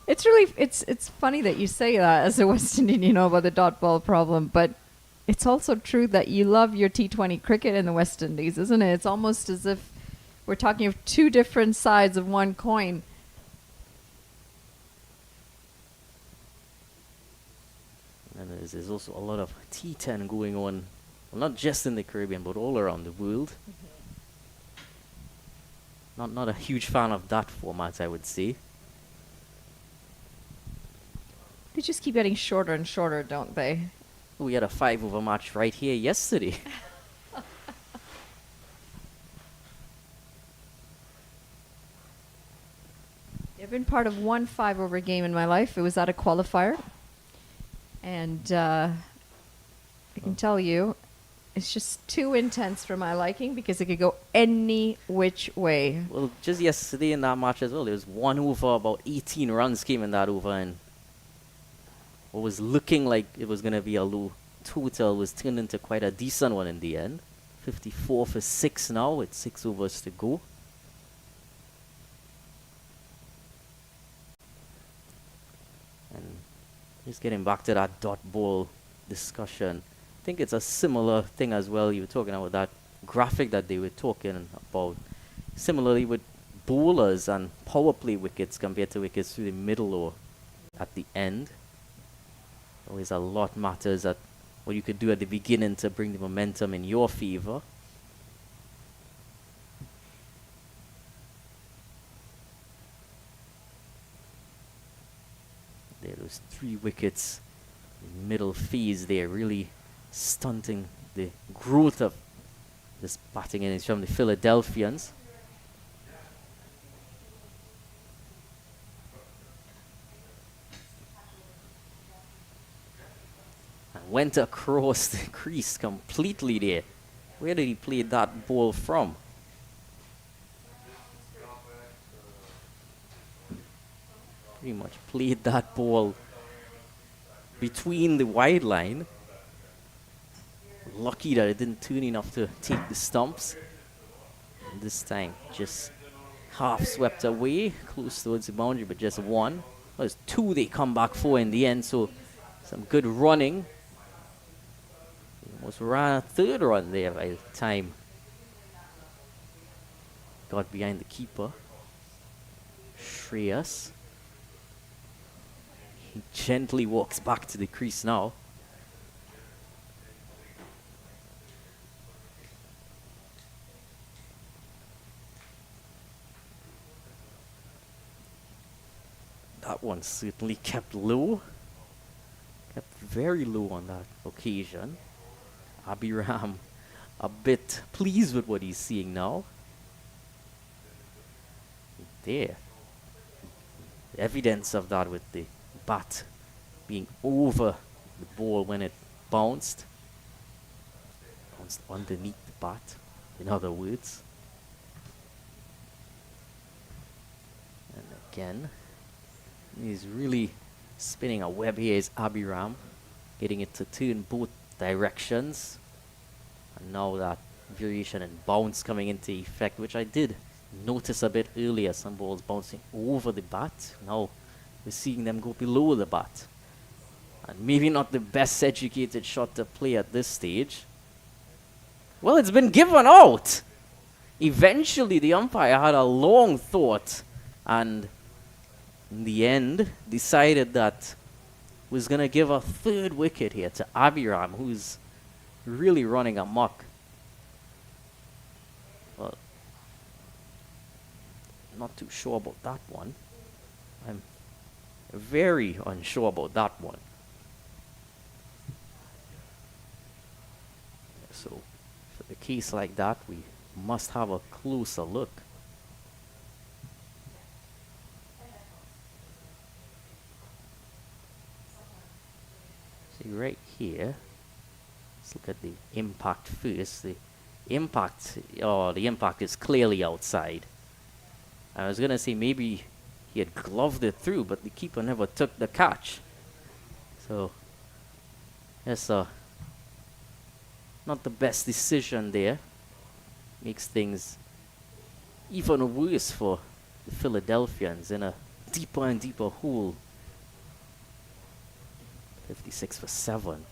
It's really, it's funny that you say that as a West Indian, you know about the dot ball problem, but it's also true that you love your T20 cricket in the West Indies, isn't it? It's almost as if we're talking of two different sides of one coin. And there's also a lot of T10 going on, well, not just in the Caribbean, but all around the world. Not a huge fan of that format, I would say. They just keep getting shorter and shorter, don't they? We had a 5-over match right here yesterday. I've been part of one 5-over game in my life. It was at a qualifier. And I can tell you, it's just too intense for my liking because it could go any which way. Well, just yesterday in that match as well, there was 1 over, about 18 runs came in that over, and what was looking like it was going to be a low total was turned into quite a decent one in the end. 54 for 6 now with 6 overs to go. And just getting back to that dot ball discussion, I think it's a similar thing as well. You were talking about that graphic that they were talking about. Similarly with bowlers and power play wickets compared to wickets through the middle or at the end. Always a lot matters at what you could do at the beginning to bring the momentum in your favor. There, those 3 wickets in middle phase there, really stunting the growth of this batting innings from the Philadelphians. And went across the crease completely there. Where did he play that ball from? Pretty much played that ball between the wide line. Lucky that it didn't turn enough to take the stumps. And this time just half swept away, close towards the boundary, but just 1. Well, there's 2 they come back for in the end, so some good running. Almost ran a 3rd run there by the time got behind the keeper. Shreyas. He gently walks back to the crease now. That one certainly kept low. Kept very low on that occasion. Abhiram a bit pleased with what he's seeing now. There. Evidence of that with the bat being over the ball when it bounced. Bounced underneath the bat, in other words. again. He's really spinning a web here. Is Abiram getting it to turn both directions. And now that variation and bounce coming into effect, which I did notice a bit earlier. Some balls bouncing over the bat. Now we're seeing them go below the bat. And maybe not the best educated shot to play at this stage. Well, it's been given out. Eventually, the umpire had a long thought and in the end decided that was going to give a third wicket here to Abiram, who's really running amok. Well, not too sure about that one. I'm very unsure about that one. So, for a case like that, we must have a closer look. See right here, let's look at the impact first. The impact is clearly outside. I was gonna say maybe he had gloved it through, but the keeper never took the catch. So that's not the best decision there. Makes things even worse for the Philadelphians in a deeper and deeper hole. 56 for 7.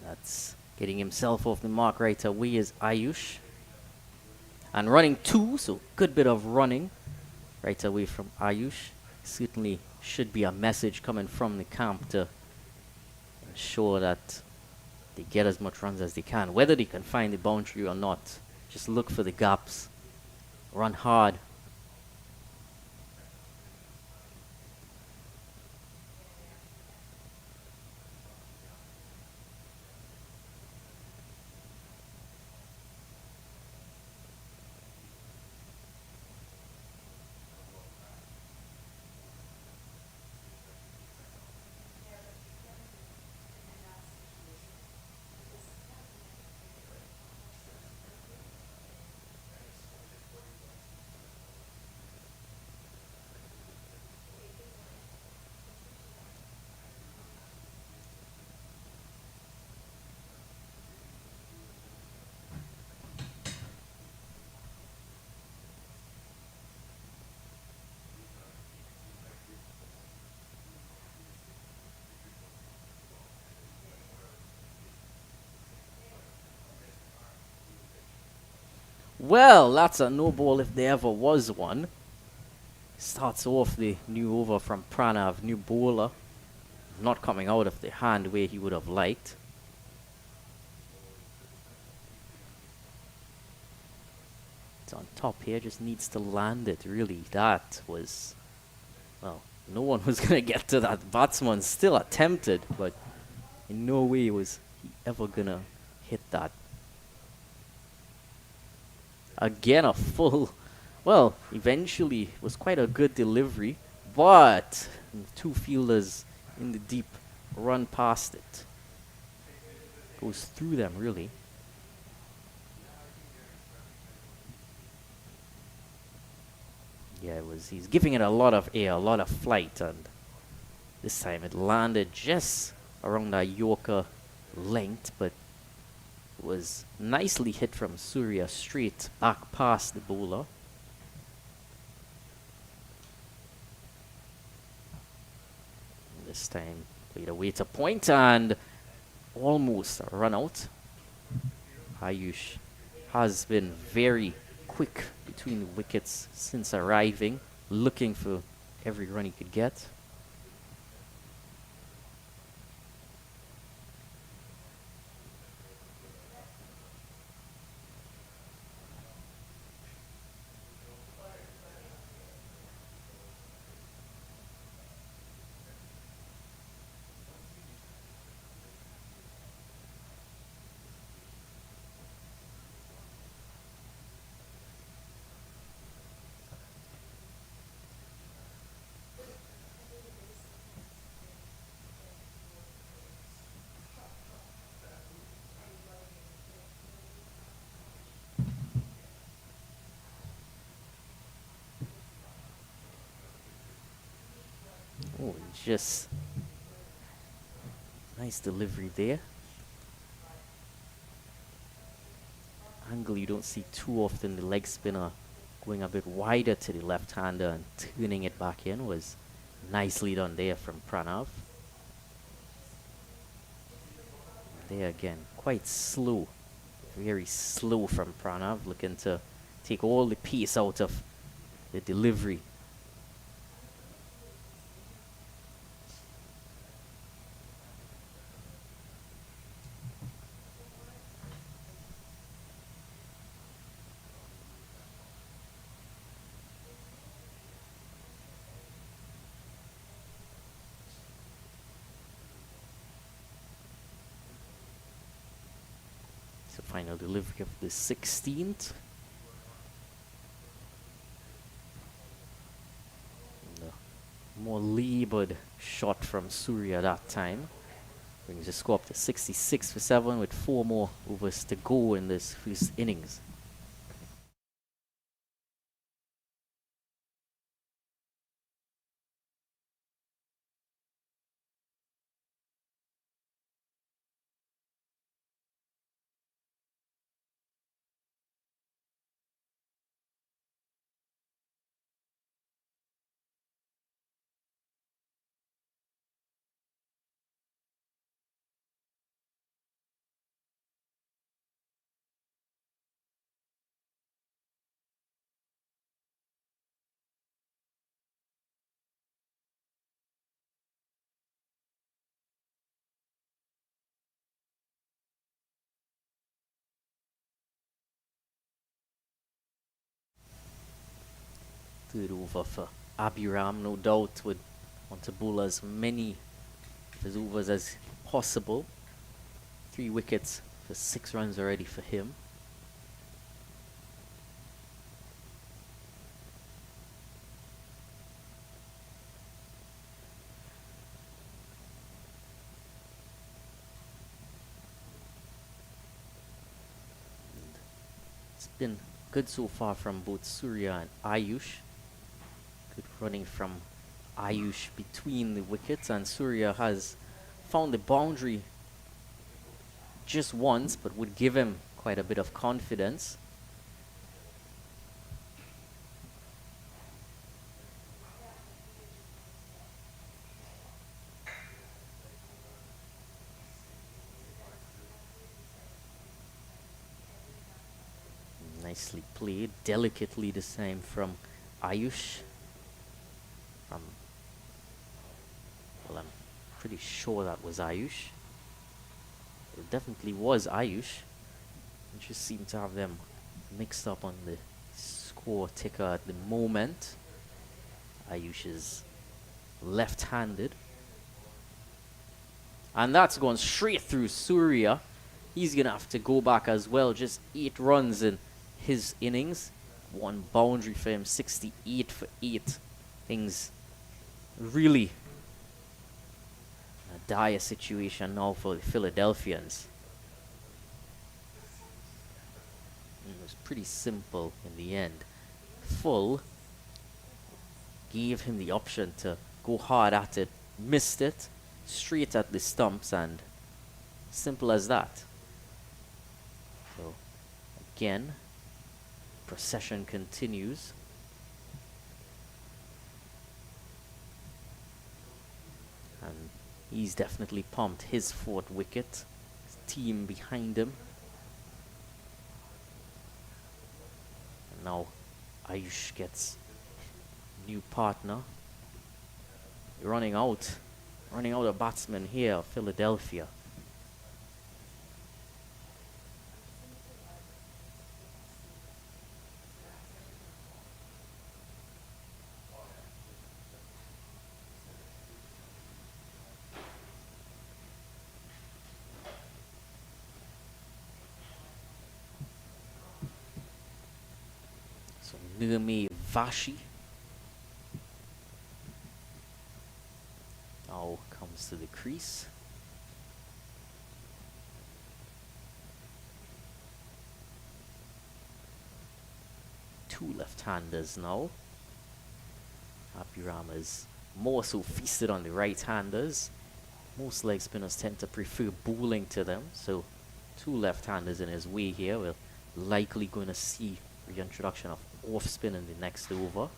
That's getting himself off the mark right away is Ayush. And running 2, so good bit of running right away from Ayush. Certainly should be a message coming from the camp to ensure that they get as much runs as they can. Whether they can find the boundary or not, just look for the gaps. Run hard. Well, that's a no ball if there ever was one. Starts off the new over from Pranav, new bowler. Not coming out of the hand where he would have liked. It's on top here, just needs to land it, really. That was, well, no one was going to get to that. Batsman still attempted, but in no way was he ever going to hit that. Again, a full, well, eventually was quite a good delivery, but 2 fielders in the deep run past it. Goes through them, really. Yeah, he's giving it a lot of air, a lot of flight, and this time it landed just around that Yorker length, but was nicely hit from Surya straight back past the bowler. This time played away to point and almost a run out. Ayush has been very quick between the wickets since arriving, looking for every run he could get. Oh, just nice delivery there. Angle you don't see too often, the leg spinner going a bit wider to the left-hander and turning it back in was nicely done there from Pranav. There again, quite slow, very slow from Pranav, looking to take all the pace out of the delivery. So final delivery of the 16th. And a more labored shot from Surya that time. Brings the score up to 66 for 7 with 4 more overs to go in this first innings. Third over for Abhiram, no doubt would want to bowl as many of his overs as possible. 3 wickets for 6 runs already for him. And it's been good so far from both Surya and Ayush. Good running from Ayush between the wickets, and Surya has found the boundary just once, but would give him quite a bit of confidence. Nicely played, delicately this time from Ayush. Well, I'm pretty sure that was Ayush. It definitely was Ayush. I just seem to have them mixed up on the score ticker at the moment. Ayush is left-handed. And that's going straight through Surya. He's going to have to go back as well. Just 8 runs in his innings. 1 boundary for him, 68 for 8. Things really a dire situation now for the Philadelphians. It was pretty simple in the end. Full gave him the option to go hard at it, missed it, straight at the stumps, and simple as that. So again, procession continues. And he's definitely pumped his 4th wicket. His team behind him. Now Ayush gets new partner. Running out of batsmen here, Philadelphia. So Nurmi Vashi now comes to the crease. Two left-handers now. Abhiram is more so feasted on the right-handers. Most leg spinners tend to prefer bowling to them, so two left-handers in his way here. We're likely going to see reintroduction of off-spin in the next over.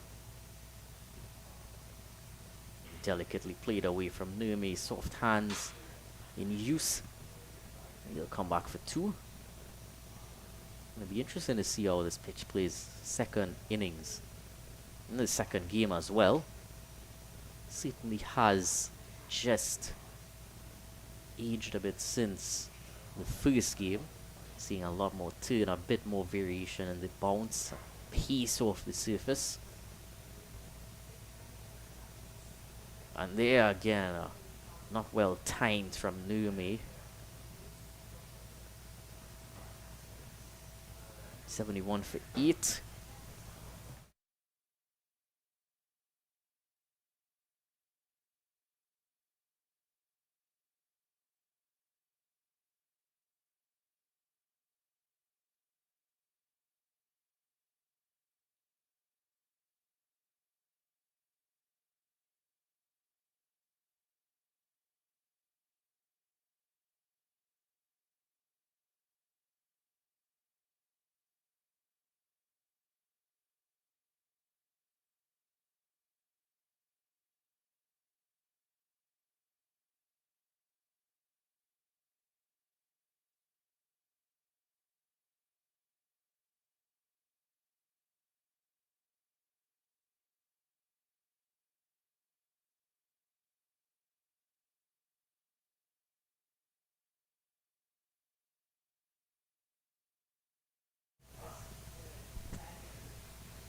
Delicately played away from Nurmi's soft hands in use. And he'll come back for two. It'll be interesting to see how this pitch plays second innings. In the second game as well. Certainly has just aged a bit since the first game. Seeing a lot more turn, a bit more variation in the bounce, pace off the surface. And there again, not well timed from Nurmi. 71 for 8.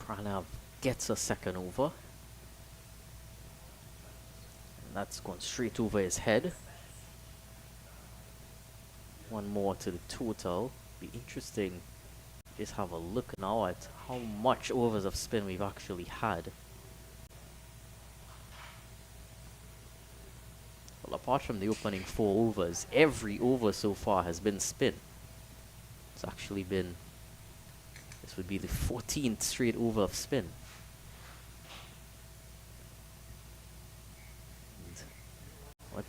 Pranav gets a second over. And that's gone straight over his head. One more to the total. Be interesting. Just have a look now at how much overs of spin we've actually had. Well, apart from the opening 4 overs, every over so far has been spin. It's actually been, this would be the 14th straight over of spin. And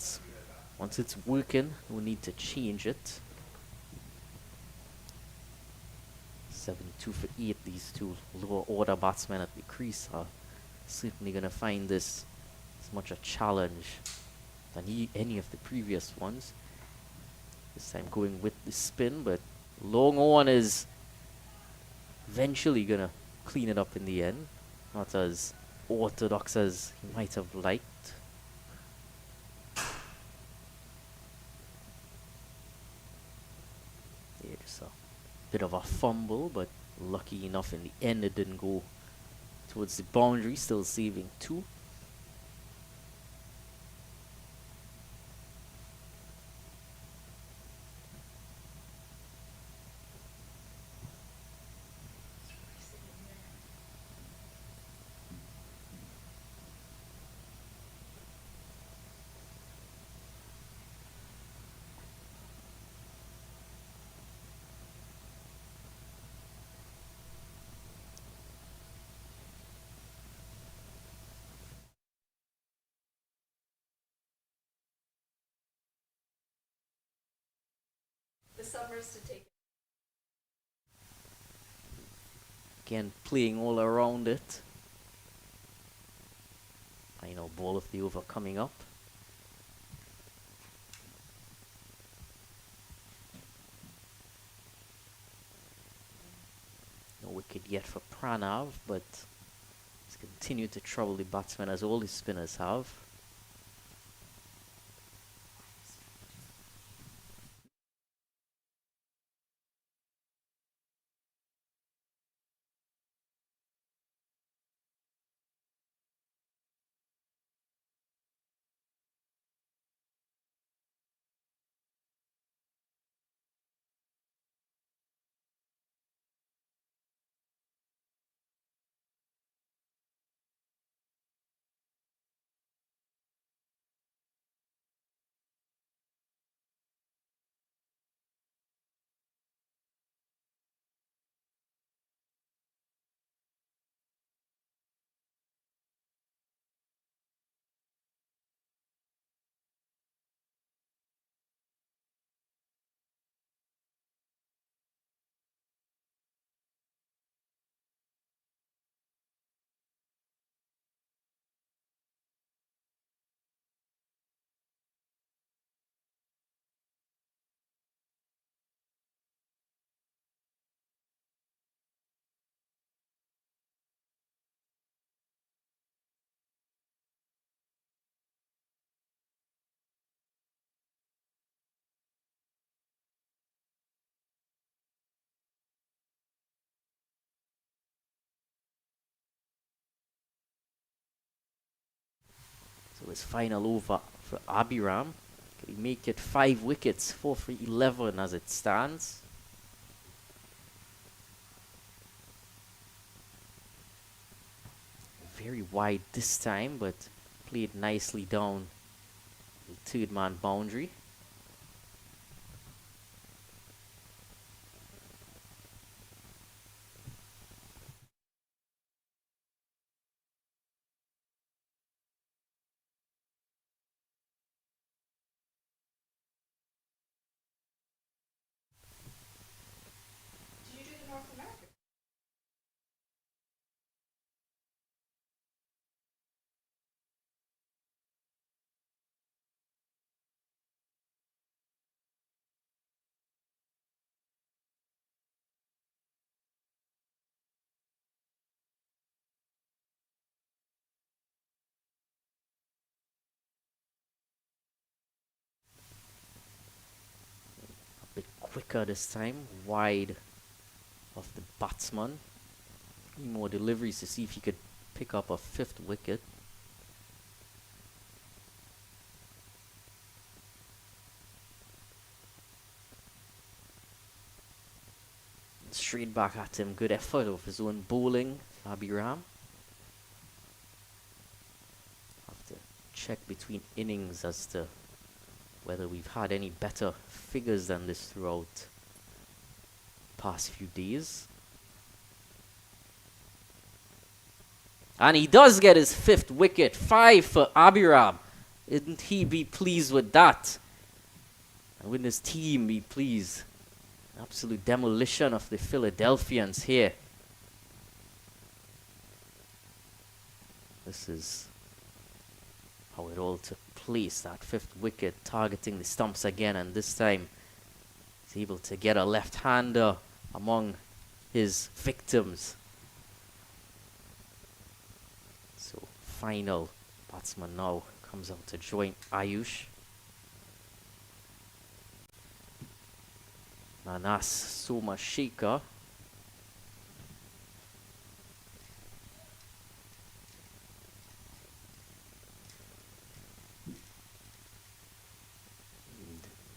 once it's working, we need to change it. 72 for 8. These two lower order batsmen at the crease are certainly going to find this as much a challenge than any of the previous ones. This time going with the spin, but long on is eventually going to clean it up in the end. Not as orthodox as he might have liked. There's a bit of a fumble, but lucky enough in the end it didn't go towards the boundary, still saving 2. The summer's to take. Again, playing all around it. I know ball of the over coming up. No wicket yet for Pranav, but he's continued to trouble the batsman as all his spinners have. So his final over for Abhiram. Can he make it 5 wickets, 4 for 11 as it stands? Very wide this time, but played nicely down the third man boundary. A bit quicker this time, wide of the batsman. More deliveries to see if he could pick up a 5th wicket. Straight back at him. Good effort of his own bowling, Abhiram. Have to check between innings as to whether we've had any better figures than this throughout the past few days. And he does get his 5th wicket. 5 for Abhiram. Isn't he be pleased with that? And wouldn't his team be pleased? Absolute demolition of the Philadelphians here. This is how it all took place. That 5th wicket targeting the stumps again, and this time he's able to get a left-hander among his victims. So final batsman now comes out to join Ayush. Manas Somashekar.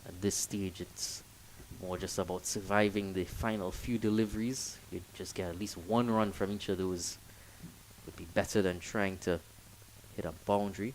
At this stage, it's more just about surviving the final few deliveries. You just get at least 1 run from each of those. Would be better than trying to hit a boundary.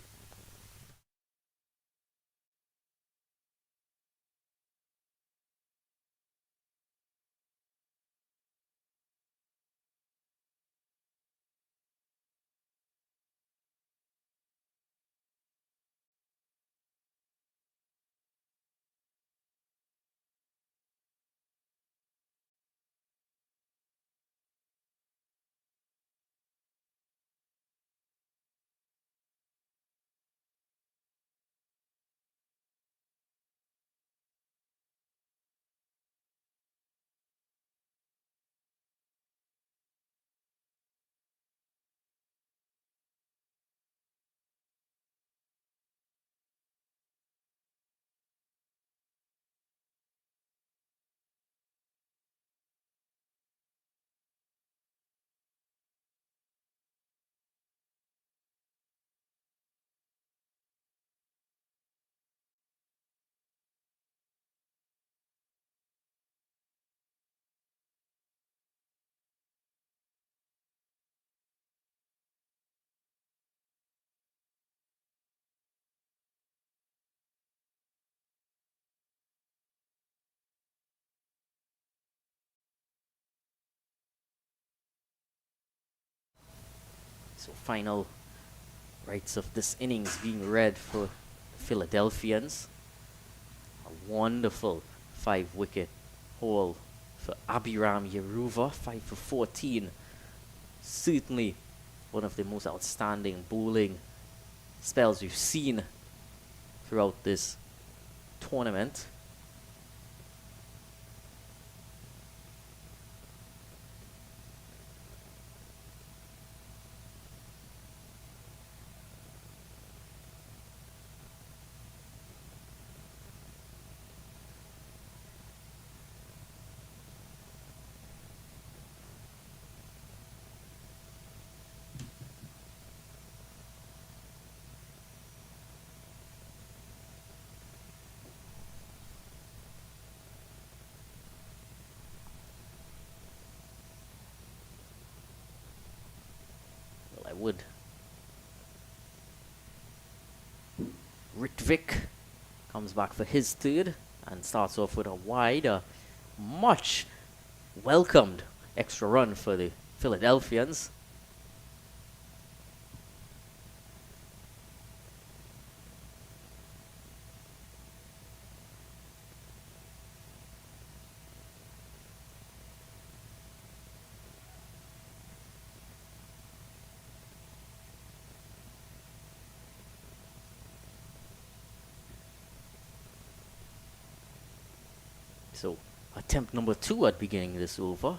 So final rights of this innings being read for Philadelphians. A wonderful 5-wicket haul for Abhiram Yeruva, 5 for 14. Certainly one of the most outstanding bowling spells we've seen throughout this tournament. Well, I would. Ritvik comes back for his third and starts off with a wide, much welcomed extra run for the Philadelphians. So attempt number 2 at beginning this over.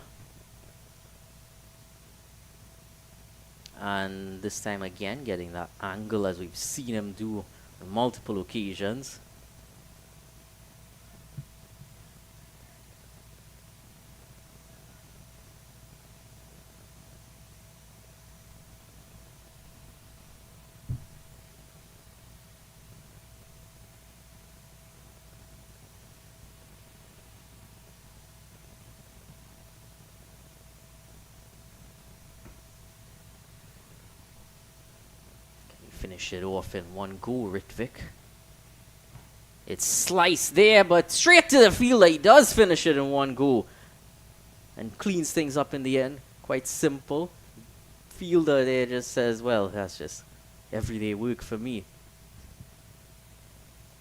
And this time again getting that angle as we've seen him do on multiple occasions. Finish it off in one go, Ritvik. It's sliced there, but straight to the fielder. He does finish it in one go and cleans things up in the end. Quite simple. Fielder there just says, well, that's just everyday work for me.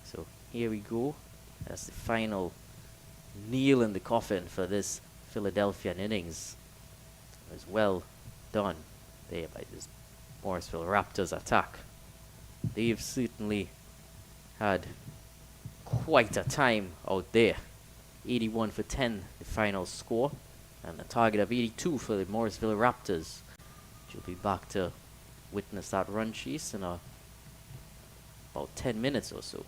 So here we go. That's the final nail in the coffin for this Philadelphian innings. It was well done there by this Morrisville Raptors attack. They've certainly had quite a time out there. 81 for 10, the final score, and a target of 82 for the Morrisville Raptors. She'll be back to witness that run chase in about 10 minutes or so.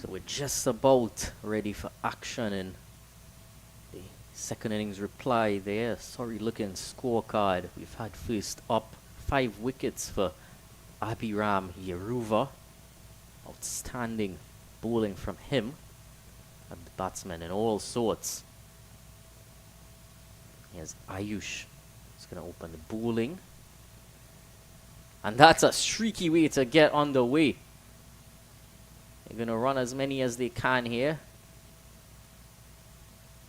So we're just about ready for action in the second innings reply there. Sorry looking scorecard. We've had first up 5 wickets for Abhiram Yeruva. Outstanding bowling from him. And the batsmen in all sorts. Here's Ayush. He's going to open the bowling. And that's a streaky way to get underway. They're going to run as many as they can here.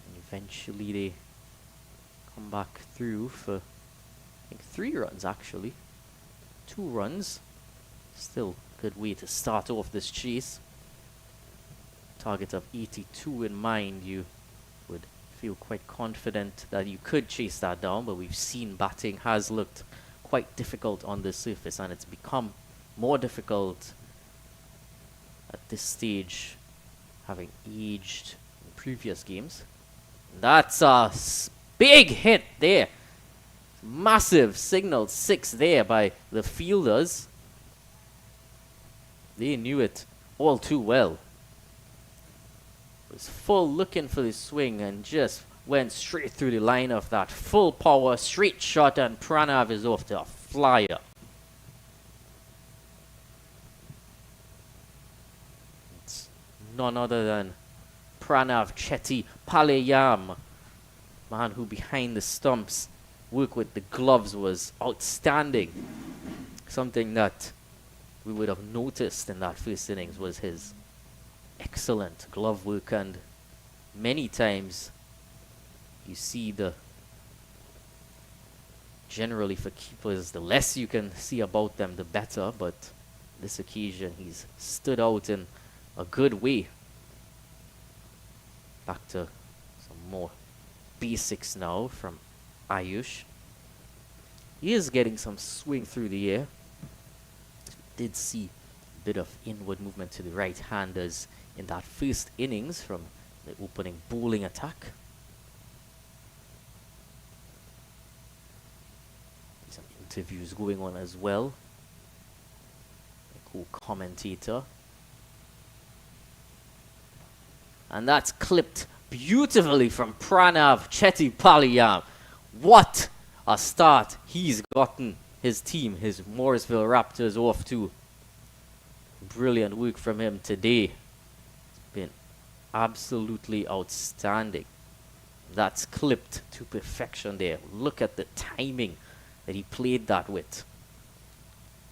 And eventually they come back through for, I think, 3 runs actually. 2 runs. Still a good way to start off this chase. Target of 82 in mind, you would feel quite confident that you could chase that down, but we've seen batting has looked quite difficult on this surface, and it's become more difficult at this stage, having aged in previous games. That's a big hit there. Massive signal 6 there by the fielders. They knew it all too well. Was full looking for the swing and just went straight through the line of that full power straight shot, and Pranav is off to a flyer. It's none other than Pranav Chetty Palayam, man who behind the stumps work with the gloves was outstanding. Something that we would have noticed in that first innings was his excellent glove work, and many times you see generally for keepers, the less you can see about them, the better, but this occasion he's stood out in a good way. Back to some more basics now from Ayush. He is getting some swing through the air. Did see a bit of inward movement to the right handers in that first innings from the opening bowling attack. Some interviews going on as well. A co-commentator. And that's clipped beautifully from Pranav Chettypalayam. What a start he's gotten his team, his Morrisville Raptors, off to. Brilliant work from him today. It's been absolutely outstanding. That's clipped to perfection there. Look at the timing that he played that with.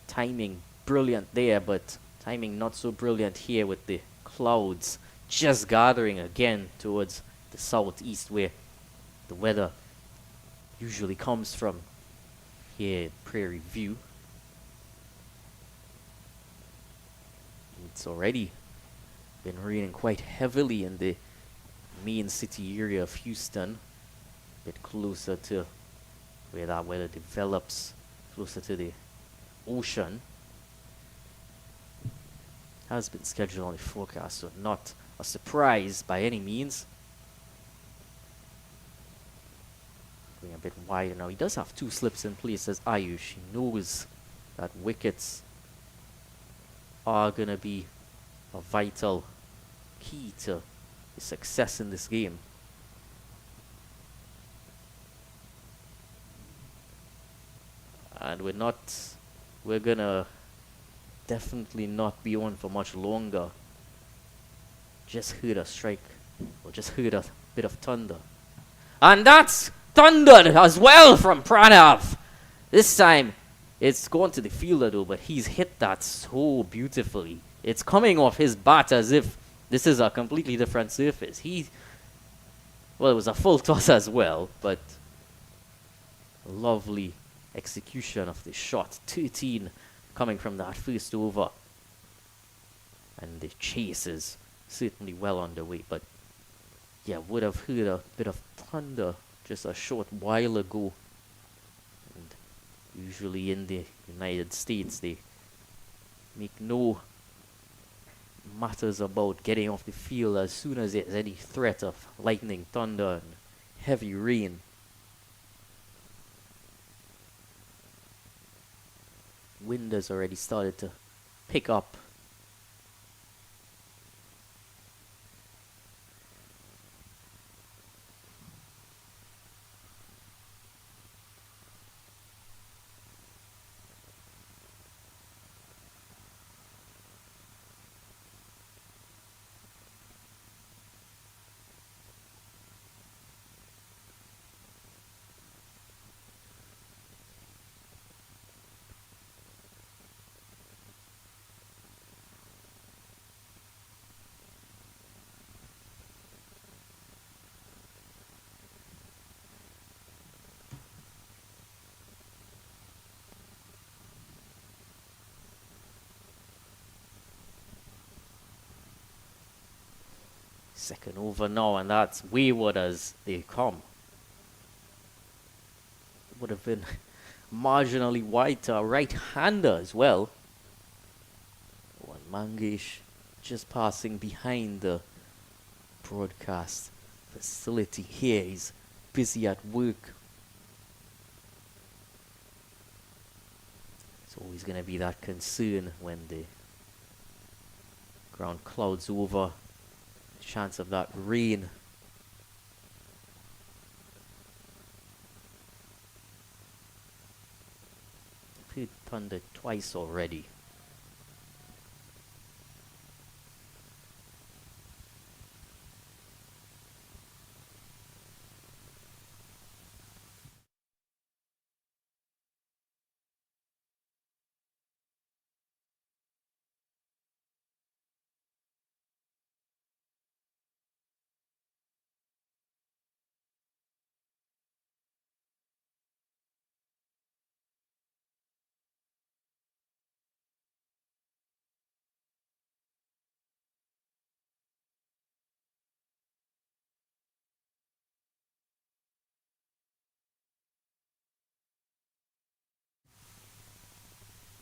Timing brilliant there, but timing not so brilliant here with the clouds just gathering again towards the southeast, where the weather usually comes from here at Prairie View. It's already been raining quite heavily in the main city area of Houston, a bit closer to where that weather develops, closer to the ocean. Has been scheduled on the forecast, so not a surprise by any means. Going a bit wider now. He does have 2 slips in place as Ayush. He knows that wickets are going to be a vital key to his success in this game. And we're going to definitely not be on for much longer. Just heard a strike, or just heard a bit of thunder. And that's thundered as well from Pranav. This time it's gone to the fielder though, but he's hit that so beautifully. It's coming off his bat as if this is a completely different surface. Well, it was a full toss as well, but lovely execution of the shot. 13 coming from that first over. And the chase is certainly well underway, but yeah, would have heard a bit of thunder just a short while ago. And usually in the United States, they make no matters about getting off the field as soon as there's any threat of lightning, thunder, and heavy rain. Wind has already started to pick up. Second over now, and that's wayward as they come. Would have been marginally wide to a right-hander as well. One Mangesh just passing behind the broadcast facility here. He's busy at work. It's always going to be that concern when the ground clouds over. Chance of that rain. Played Thunder twice already.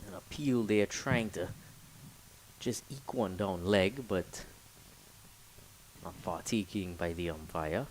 An appeal there trying to just eke one down leg, but not partaking by the umpire.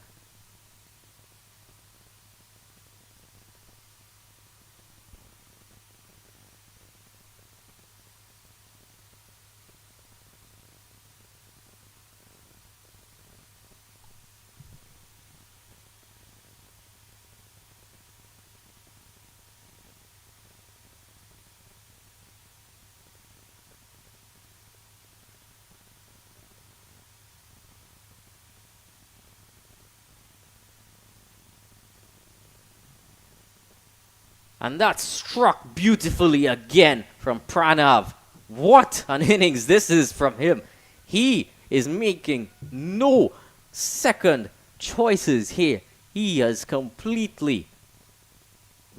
And that struck beautifully again from Pranav. What an innings this is from him. He is making no second choices here. He is completely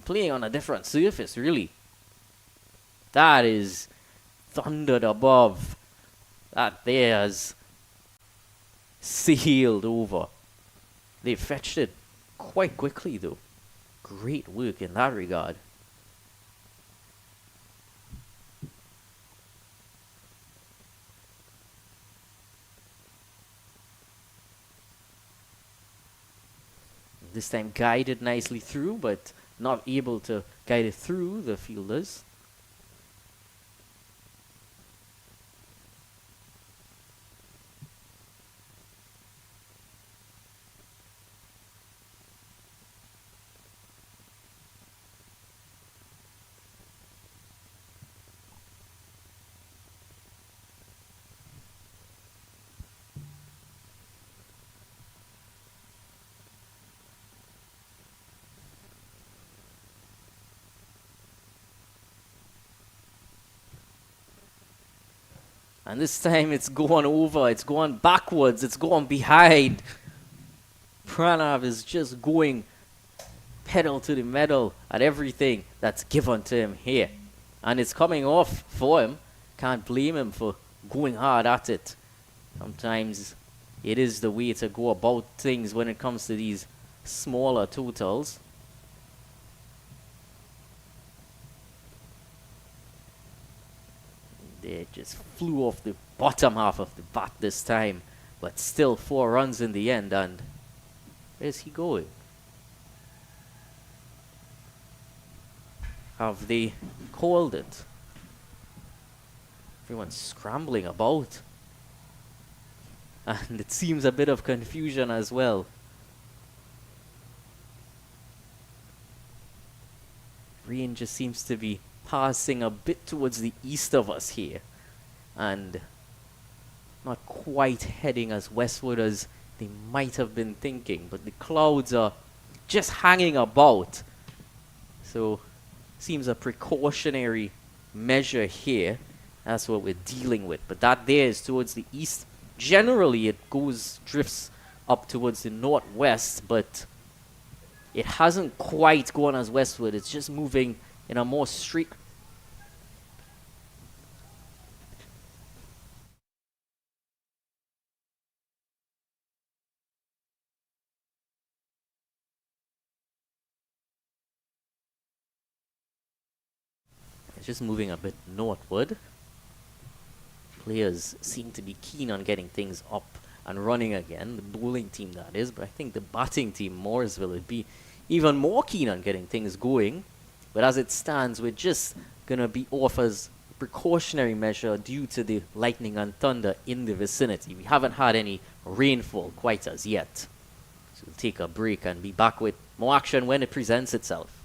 playing on a different surface, really. That is thundered above. That there's sailed over. They fetched it quite quickly, though. Great work in that regard. This time guided nicely through, but not able to guide it through the fielders. And this time it's going over, it's going backwards, it's going behind. Pranav is just going pedal to the metal at everything that's given to him here. And it's coming off for him. Can't blame him for going hard at it. Sometimes it is the way to go about things when it comes to these smaller totals. They just flew off the bottom half of the bat this time. But still 4 runs in the end. And where's he going? Have they called it? Everyone's scrambling about. And it seems a bit of confusion as well. Rain just seems to be passing a bit towards the east of us here. And not quite heading as westward as they might have been thinking. But the clouds are just hanging about. So, seems a precautionary measure here. That's what we're dealing with. But that there is towards the east. Generally, it drifts up towards the northwest, but it hasn't quite gone as westward. It's just moving in a more straight It's just moving a bit northward. Players seem to be keen on getting things up and running again. The bowling team, that is. But I think the batting team, Mooresville, would be even more keen on getting things going. But as it stands, we're just going to be off as a precautionary measure due to the lightning and thunder in the vicinity. We haven't had any rainfall quite as yet. So we'll take a break and be back with more action when it presents itself.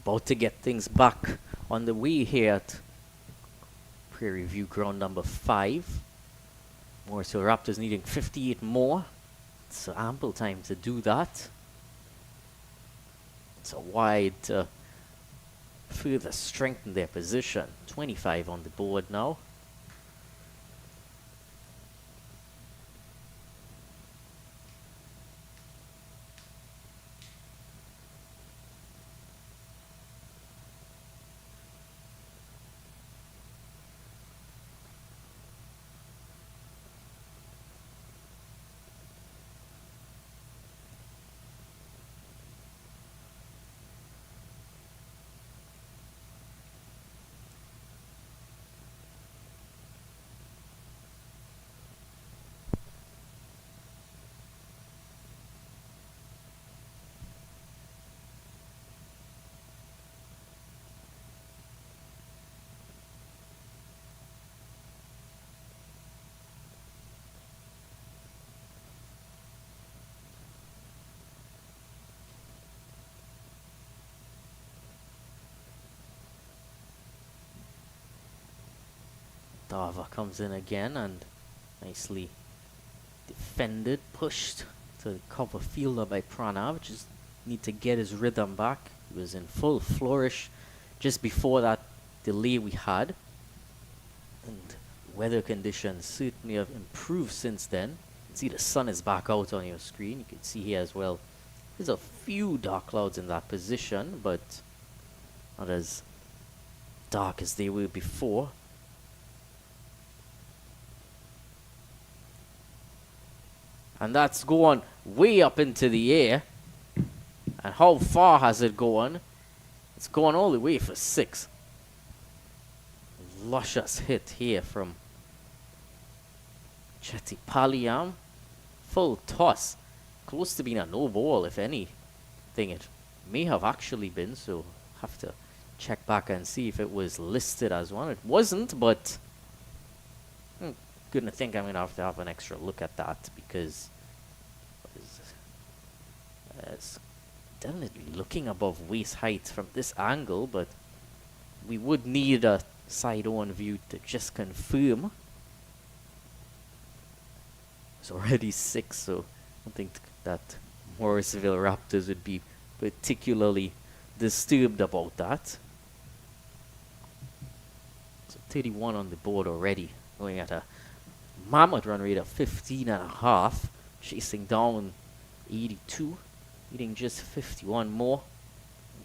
About to get things back on the way here at Prairie View ground number 5. Morrisville Raptors needing 58 more. It's ample time to do that. It's a wide to further strengthen their position. 25 on the board now. Dava comes in again and nicely defended, pushed to the cover fielder by Pranav. Just need to get his rhythm back. He was in full flourish just before that delay we had. And weather conditions certainly have improved since then. You can see the sun is back out on your screen. You can see here as well. There's a few dark clouds in that position, but not as dark as they were before. And that's going way up into the air. And how far has it gone? It's going all the way for 6. Luscious hit here from Chetty Paliam. Full toss. Close to being a no ball, if anything. It may have actually been, so have to check back and see if it was listed as one. It wasn't, but I'm gonna think I'm gonna have an extra look at that because it's definitely looking above waist height from this angle, but we would need a side-on view to just confirm. It's already 6, so I don't think that Morrisville Raptors would be particularly disturbed about that. So 31 on the board already, going at a mammoth run rate of 15.5, chasing down 82, needing just 51 more.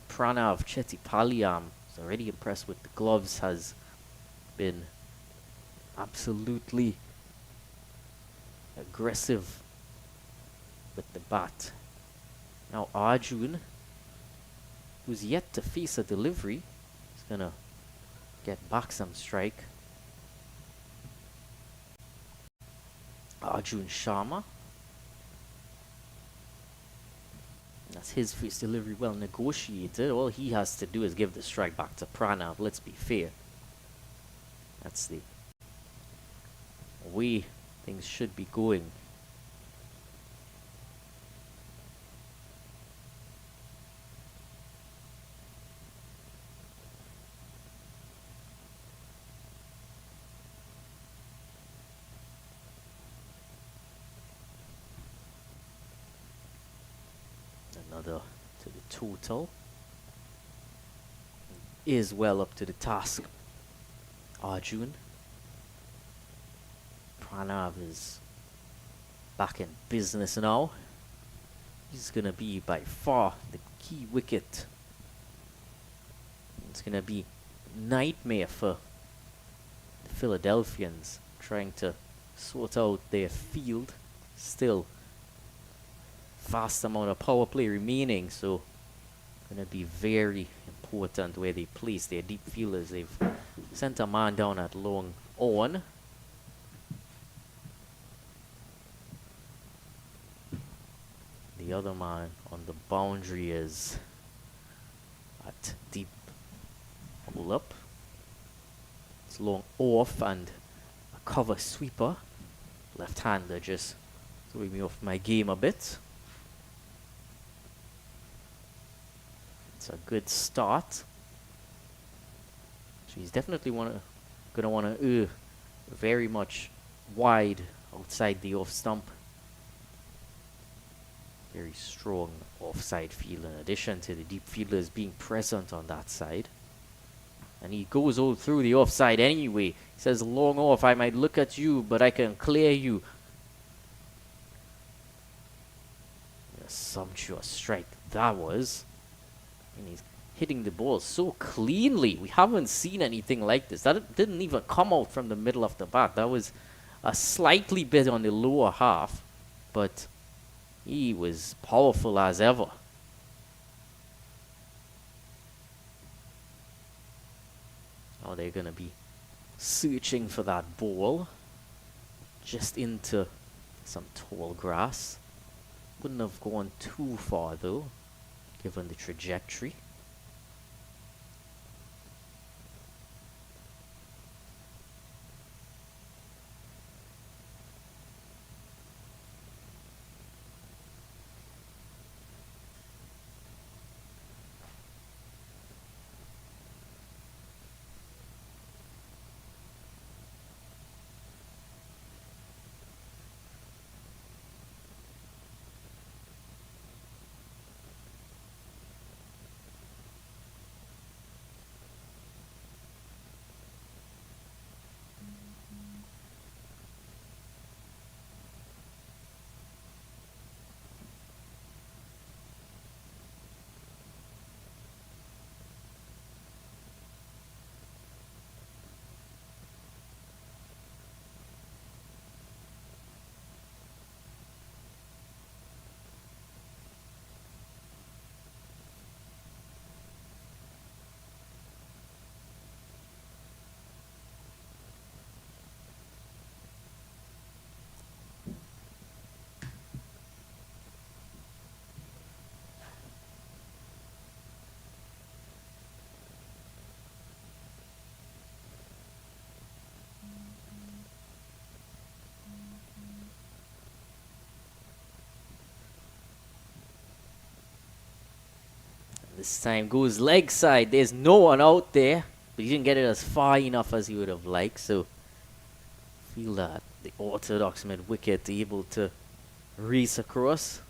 Pranav Chetipaliam is already impressed with the gloves, has been absolutely aggressive with the bat. Now Arjun, who's yet to face a delivery, is gonna get back some strike. Arjun Sharma. That's his first delivery, well negotiated. All he has to do is give the strike back to Pranav. Let's be fair. That's the way things should be going. Another to the total. Is well up to the task. Arjun. Pranav is back in business now. He's going to be by far the key wicket. It's going to be nightmare for the Philadelphians trying to sort out their field. Still vast amount of power play remaining, so going to be very important where they place their deep fielders. They've sent a man down at long on. The other man on the boundary is at deep pull up. It's long off and a cover sweeper. Left-hander just throwing me off my game a bit. It's a good start. So he's definitely gonna wanna very much wide outside the off stump. Very strong offside field in addition to the deep fielders being present on that side. And he goes all through the offside anyway. He says, long off, I might look at you, but I can clear you. A sumptuous strike that was. And he's hitting the ball so cleanly. We haven't seen anything like this. That didn't even come out from the middle of the bat. That was a slightly bit on the lower half, but he was powerful as ever. Now they're going to be searching for that ball just into some tall grass. Wouldn't have gone too far though, given the trajectory. This time goes leg side. There's no one out there, but he didn't get it as far enough as he would have liked. So feel that the orthodox mid wicket able to race across.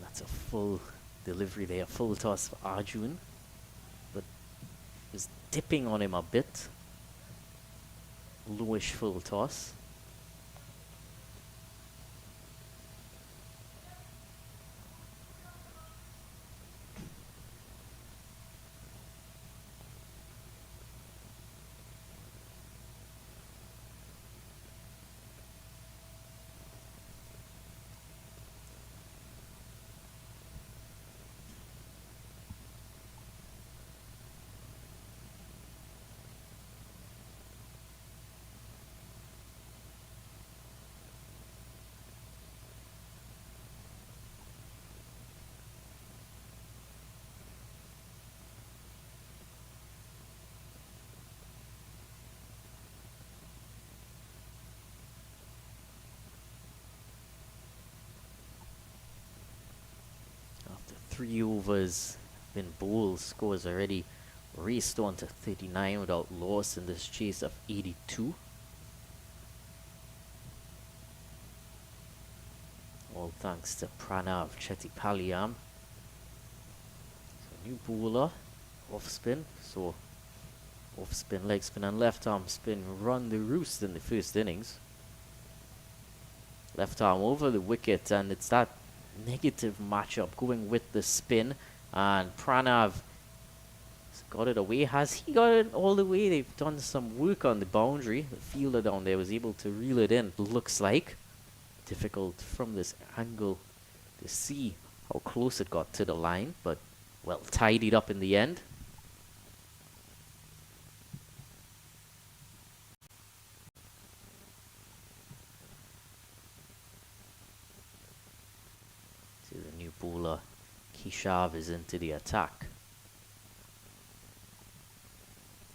That's a full delivery there, full toss for Arjun, but is dipping on him a bit. Lowish full toss. After 3 overs been bowled, scores already raced on to 39 without loss in this chase of 82. All thanks to Pranav Chettipalayam. So new bowler, off spin. So off spin, leg spin and left arm spin run the roost in the first innings. Left arm over the wicket, and it's that negative matchup going with the spin, and Pranav got it away. Has he got it all the way? They've done some work on the boundary. The fielder down there was able to reel it in, looks like. Difficult from this angle to see how close it got to the line, but well tidied up in the end. See the new bowler, Keshav, is into the attack.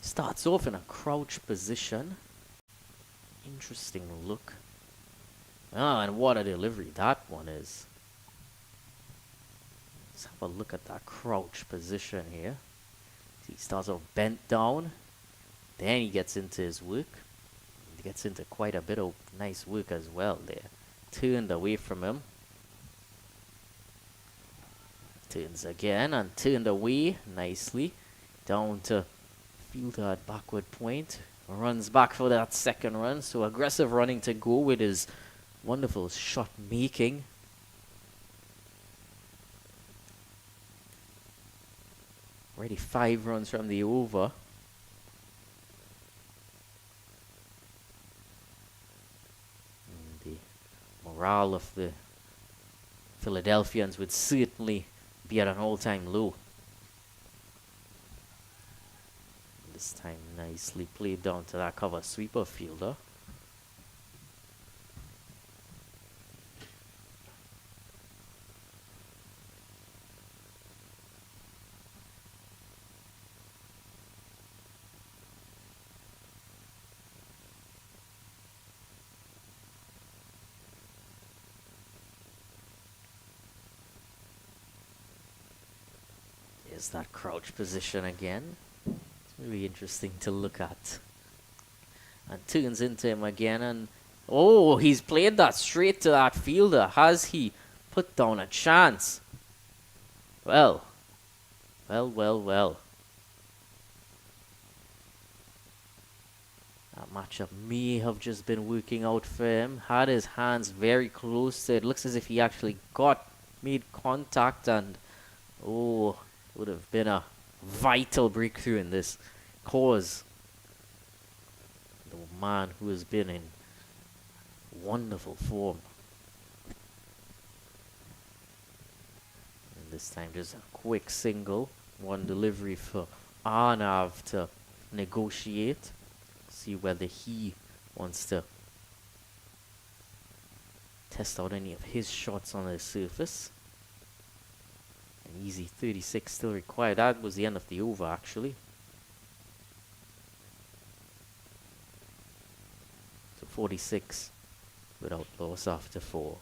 Starts off in a crouch position. Interesting look. Ah, and what a delivery that one is. Let's have a look at that crouch position here. He starts off bent down. Then he gets into his work. He gets into quite a bit of nice work as well there. Turned away from him. Turns again and turned away nicely. Down to fielder at backward point. Runs back for that second run. So aggressive running to go with his wonderful shot making. Already 5 runs from the over. And the morale of the Philadelphians would certainly be at an all-time low. This time nicely played down to that cover sweeper fielder. There's that crouch position again. It's really interesting to look at. And turns into him again, and oh, he's played that straight to that fielder. Has he put down a chance? Well. That matchup may have just been working out for him. Had his hands very close to it. Looks as if he actually made contact, and oh, would have been a vital breakthrough in this cause. The man who has been in wonderful form. And this time just a quick single. One delivery for Arnav to negotiate. See whether he wants to test out any of his shots on the surface. An easy 36 still required. That was the end of the over, actually. So 46 without loss after 4.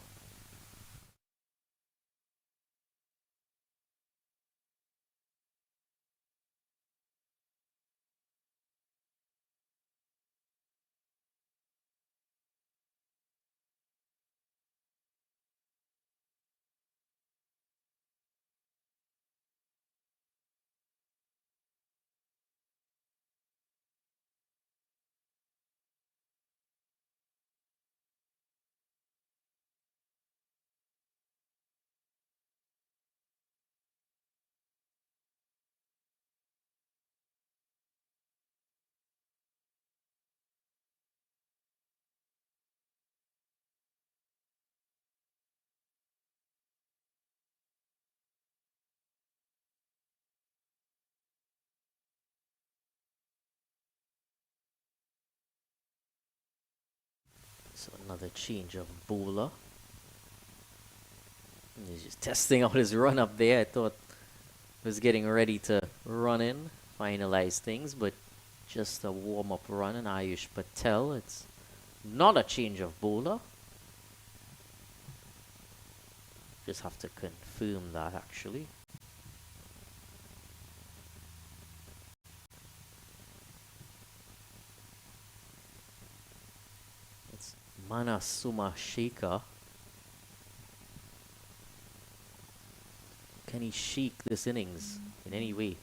So another change of bowler. And he's just testing out his run up there. I thought he was getting ready to run in, finalize things, but just a warm-up run. And Ayush Patel, it's not a change of bowler. Just have to confirm that, actually. It's Manasuma Shekhar. Can he shake this innings in any way?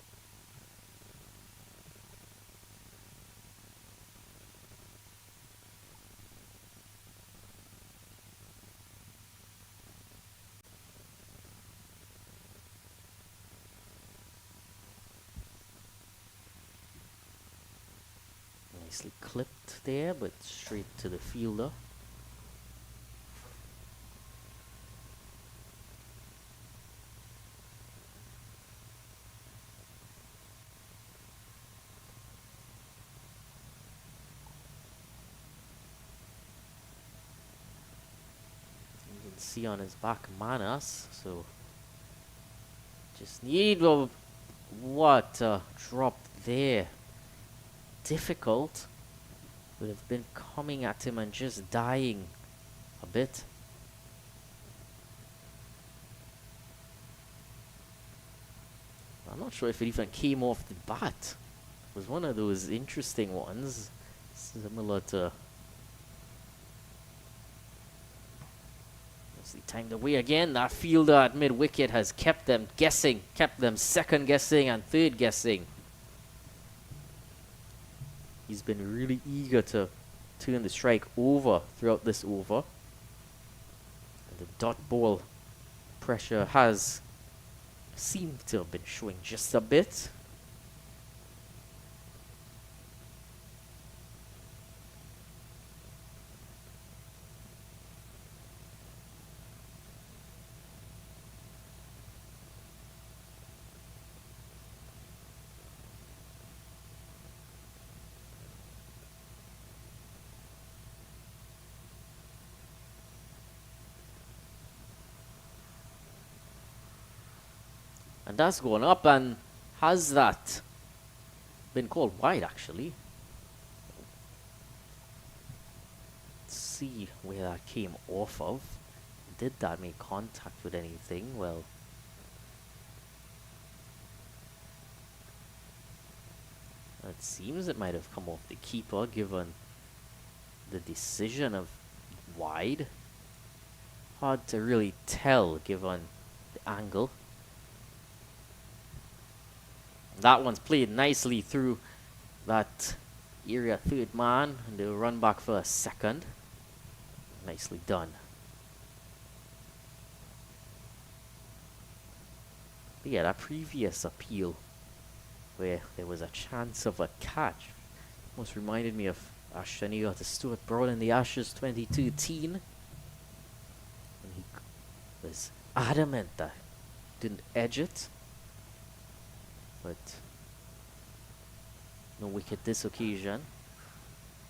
Nicely clipped there, but straight to the fielder. see on his back Manas, so just need a what drop there. Difficult. Would have been coming at him and just dying a bit. I'm not sure if it even came off the bat. It was one of those interesting ones, similar to. As he timed away again, that fielder at mid wicket has kept them guessing, kept them second guessing and third guessing. He's been really eager to turn the strike over throughout this over. And the dot ball pressure has seemed to have been showing just a bit. And that's gone up, and has that been called wide actually? Let's see where that came off of. Did that make contact with anything? Well, it seems it might have come off the keeper given the decision of wide. Hard to really tell given the angle. That one's played nicely through that area third man, and they'll run back for a second. Nicely done. But yeah, that previous appeal where there was a chance of a catch almost reminded me of Ashton got to Stuart Broad in the Ashes 2013. And he was adamant that didn't edge it. But no wicket this occasion.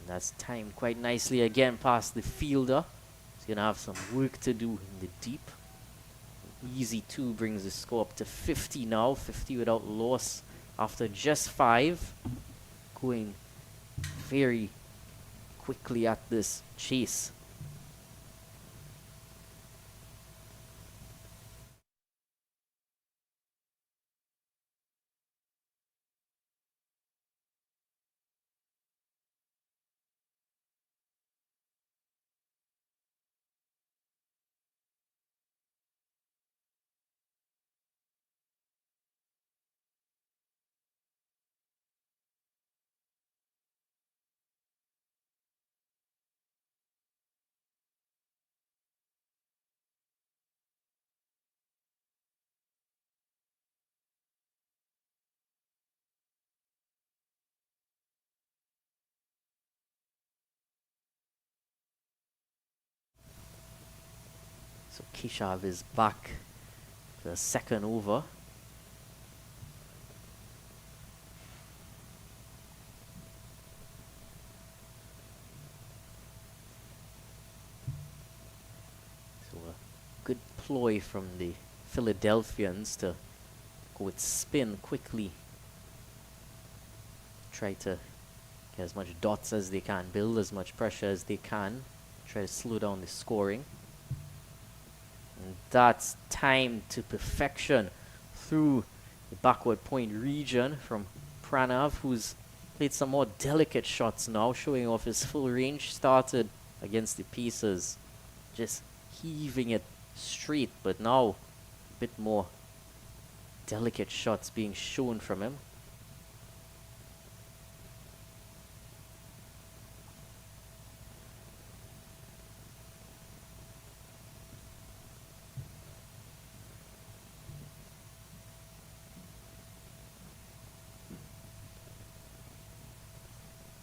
And that's timed quite nicely again past the fielder. He's going to have some work to do in the deep. An easy 2 brings the score up to 50 now. 50 without loss after just 5. Going very quickly at this chase. So Keshav is back for the second over. So a good ploy from the Philadelphians to go with spin quickly. Try to get as much dots as they can, build as much pressure as they can. Try to slow down the scoring. And that's timed to perfection through the backward point region from Pranav, who's played some more delicate shots now, showing off his full range. Started against the pieces, just heaving it straight, but now a bit more delicate shots being shown from him.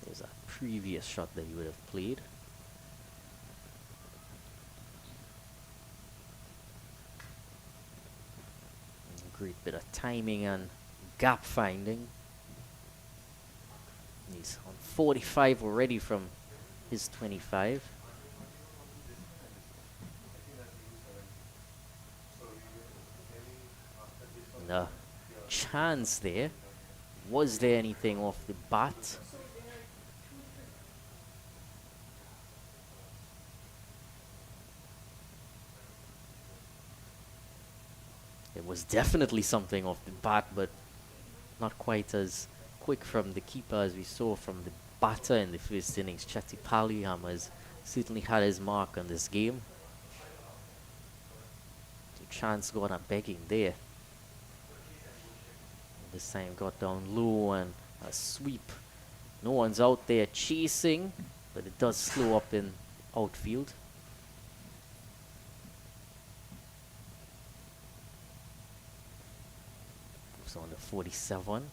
There's a previous shot that he would have played. Great bit of timing and gap finding. He's on 45 already from his 25. And a chance there. Was there anything off the bat? It was definitely something off the bat, but not quite as quick from the keeper as we saw from the batter in the first innings. Chetty Paliham has certainly had his mark on this game. So chance got a begging there. This time got down low and a sweep. No one's out there chasing, but it does slow up in outfield. Moves on to 47.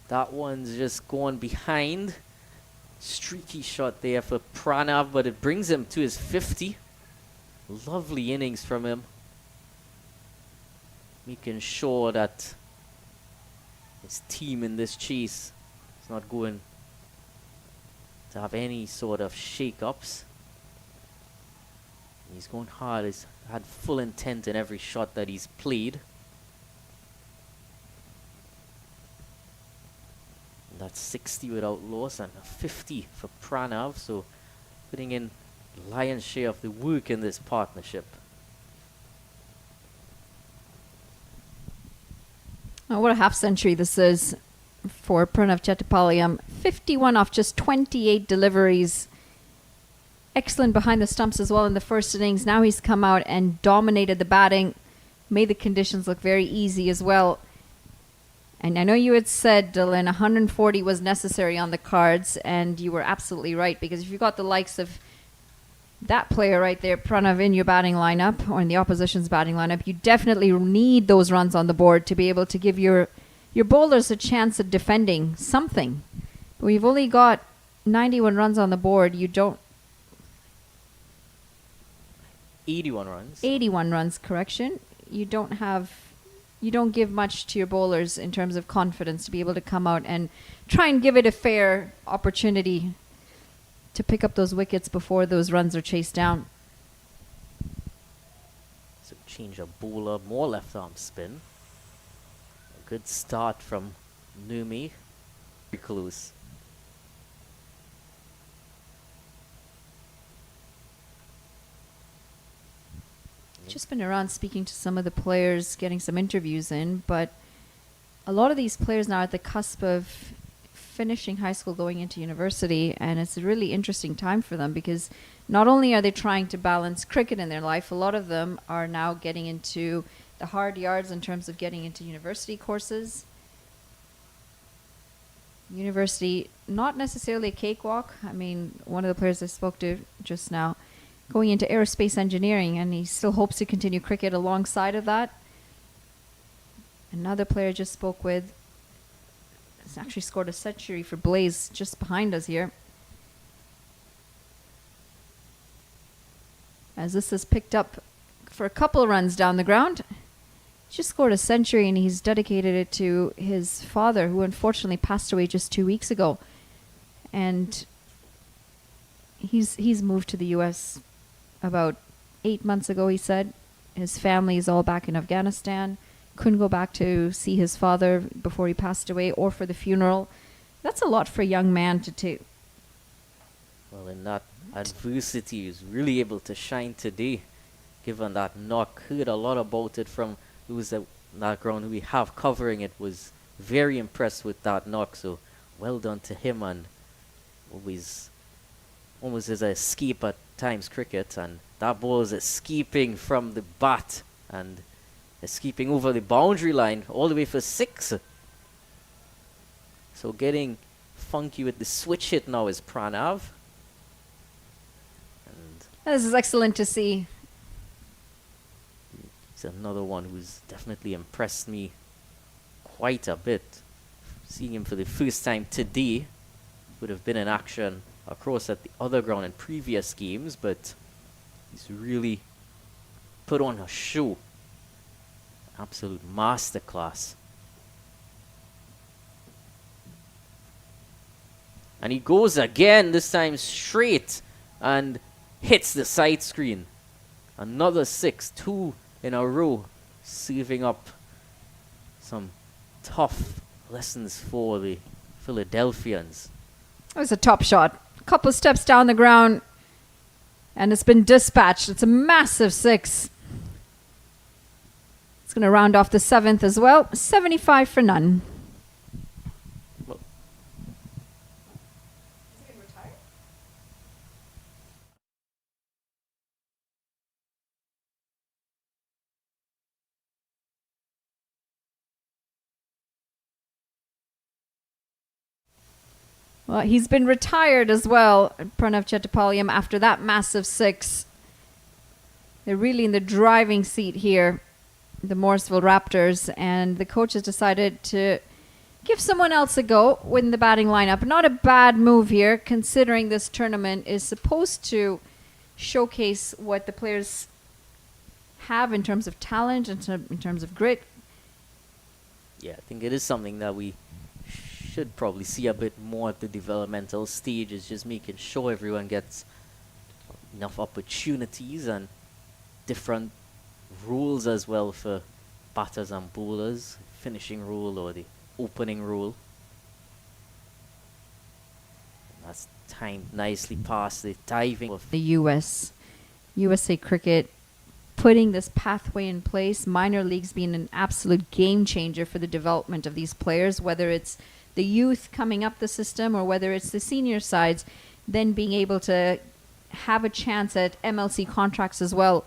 That one's just going behind. Streaky shot there for Pranav, but it brings him to his 50. Lovely innings from him. Making sure that his team in this chase is not going to have any sort of shake-ups. He's going hard. He's had full intent in every shot that he's played. That's 60 without loss and 50 for Pranav, so putting in lion's share of the work in this partnership. Oh, what a half century this is for Pranav Chettipalayam. 51 off just 28 deliveries. Excellent behind the stumps as well in the first innings. Now he's come out and dominated the batting, made the conditions look very easy as well. And I know you had said, Dylan, 140 was necessary on the cards, and you were absolutely right, because if you got the likes of that player right there, Pranav, in your batting lineup, or in the opposition's batting lineup, you definitely need those runs on the board to be able to give your bowlers a chance at defending something. But we've only got 91 runs on the board. You don't... 81 runs. 81 runs, correction. You don't give much to your bowlers in terms of confidence to be able to come out and try and give it a fair opportunity to pick up those wickets before those runs are chased down. So change of bowler, more left arm spin. A good start from Numi. Very close. Just been around speaking to some of the players, getting some interviews in, but a lot of these players now are at the cusp of finishing high school, going into university, and it's a really interesting time for them because not only are they trying to balance cricket in their life, a lot of them are now getting into the hard yards in terms of getting into university courses. University, not necessarily a cakewalk. I mean, one of the players I spoke to just now going into aerospace engineering, and he still hopes to continue cricket alongside of that. Another player I just spoke with has actually scored a century for Blaze just behind us here. As this is picked up for a couple runs down the ground. Just scored a century, and he's dedicated it to his father, who unfortunately passed away just 2 weeks ago. And he's moved to the U.S. about 8 months ago, he said. His family is all back in Afghanistan. Couldn't go back to see his father before he passed away or for the funeral. That's a lot for a young man to do. Well, in that adversity, he was really able to shine today, given that knock. Heard a lot about it from those at that ground who we have covering it. Was very impressed with that knock, so well done to him, and always is an escape at times cricket, and that ball is escaping from the bat and escaping over the boundary line all the way for 6. So getting funky with the switch hit now is Pranav. And This is excellent to see. he's another one who's definitely impressed me quite a bit Seeing him for the first time today. Would have been in action across at the other ground in previous games, but he's really put on a show. Absolute masterclass. And he goes again, this time straight, and hits the side screen. Another 6, 2 in a row, saving up some tough lessons for the Philadelphians. It was a top shot. A couple steps down the ground, and it's been dispatched. It's a massive 6. It's going to round off the 7th as well. 75 for none. Well, Well, he's been retired as well, Pranav Chettipalayam, after that massive 6. They're really in the driving seat here, the Morrisville Raptors, and the coach has decided to give someone else a go in the batting lineup. Not a bad move here, considering this tournament is supposed to showcase what the players have in terms of talent, in terms of grit. yeah, I think it is something that we should probably see a bit more at the developmental stage, is just making sure everyone gets enough opportunities and different rules as well for batters and bowlers, finishing rule or the opening rule. And that's timed nicely past the diving of The USA Cricket putting this pathway in place, minor leagues being an absolute game changer for the development of these players, whether it's the youth coming up the system or whether it's the senior sides, then being able to have a chance at MLC contracts as well.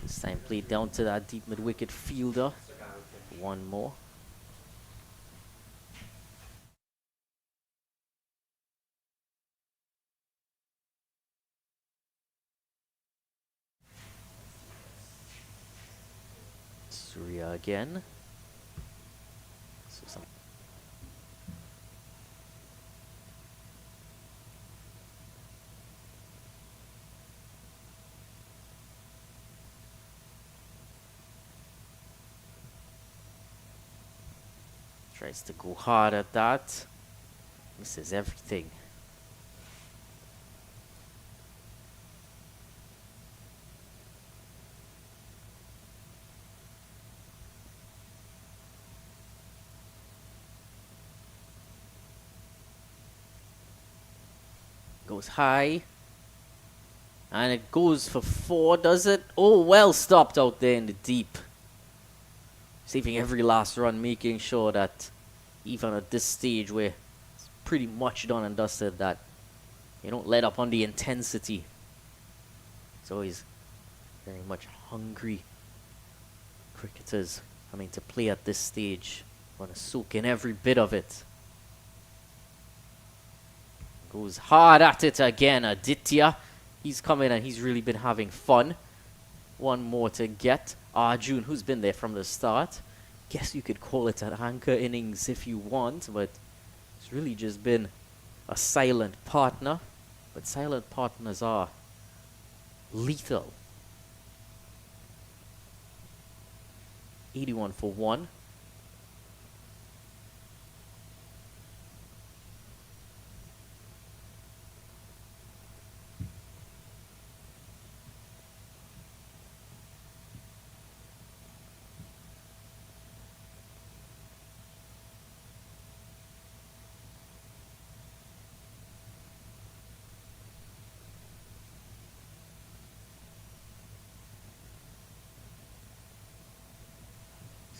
this time played down to that deep mid-wicket fielder. One more. Surya again. So some tries to go hard at that. Misses everything. Goes high. And it goes for 4, does it? Oh, well stopped out there in the deep. Saving every last run, making sure that even at this stage where it's pretty much done and dusted, that you don't let up on the intensity. It's always very much hungry cricketers coming to play at this stage. Want to soak in every bit of it. Goes hard at it again, Aditya. He's come in and he's really been having fun. One more to get. Arjun, who's been there from the start. Guess you could call it an anchor innings if you want, but it's really just been a silent partner. But silent partners are lethal. 81 for 1.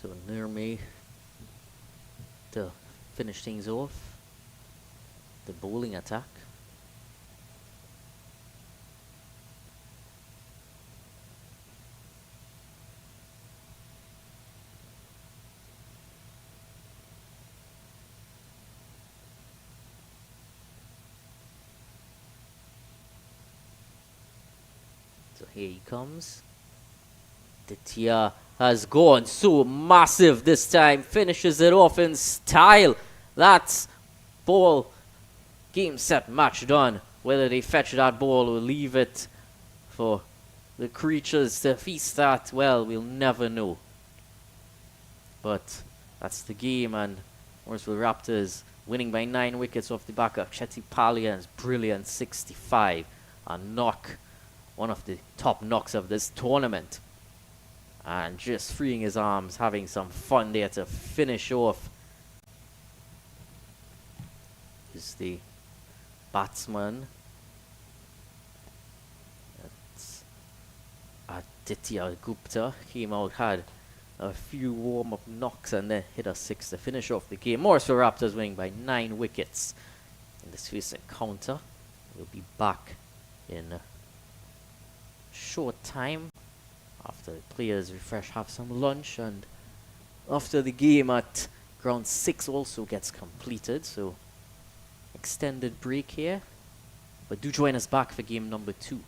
So Nirme to finish things off. The bowling attack. So here he comes. Ditya has gone so massive this time. Finishes it off in style. That's ball, game, set, match done. Whether they fetch that ball or leave it for the creatures to feast at, well, we'll never know. But that's the game, and Morrisville Raptors winning by 9 wickets off the back of Chetty Pallian's brilliant 65. A knock, one of the top knocks of this tournament. And just freeing his arms, having some fun there to finish off. Is the batsman. That's Aditya Gupta. Came out, had a few warm-up knocks and then hit a 6 to finish off the game. Morrisville Raptors winning by 9 wickets in this first encounter. We'll be back in a short time after the players refresh, have some lunch, and after the game at ground 6 also gets completed, so extended break here. But do join us back for game number 2.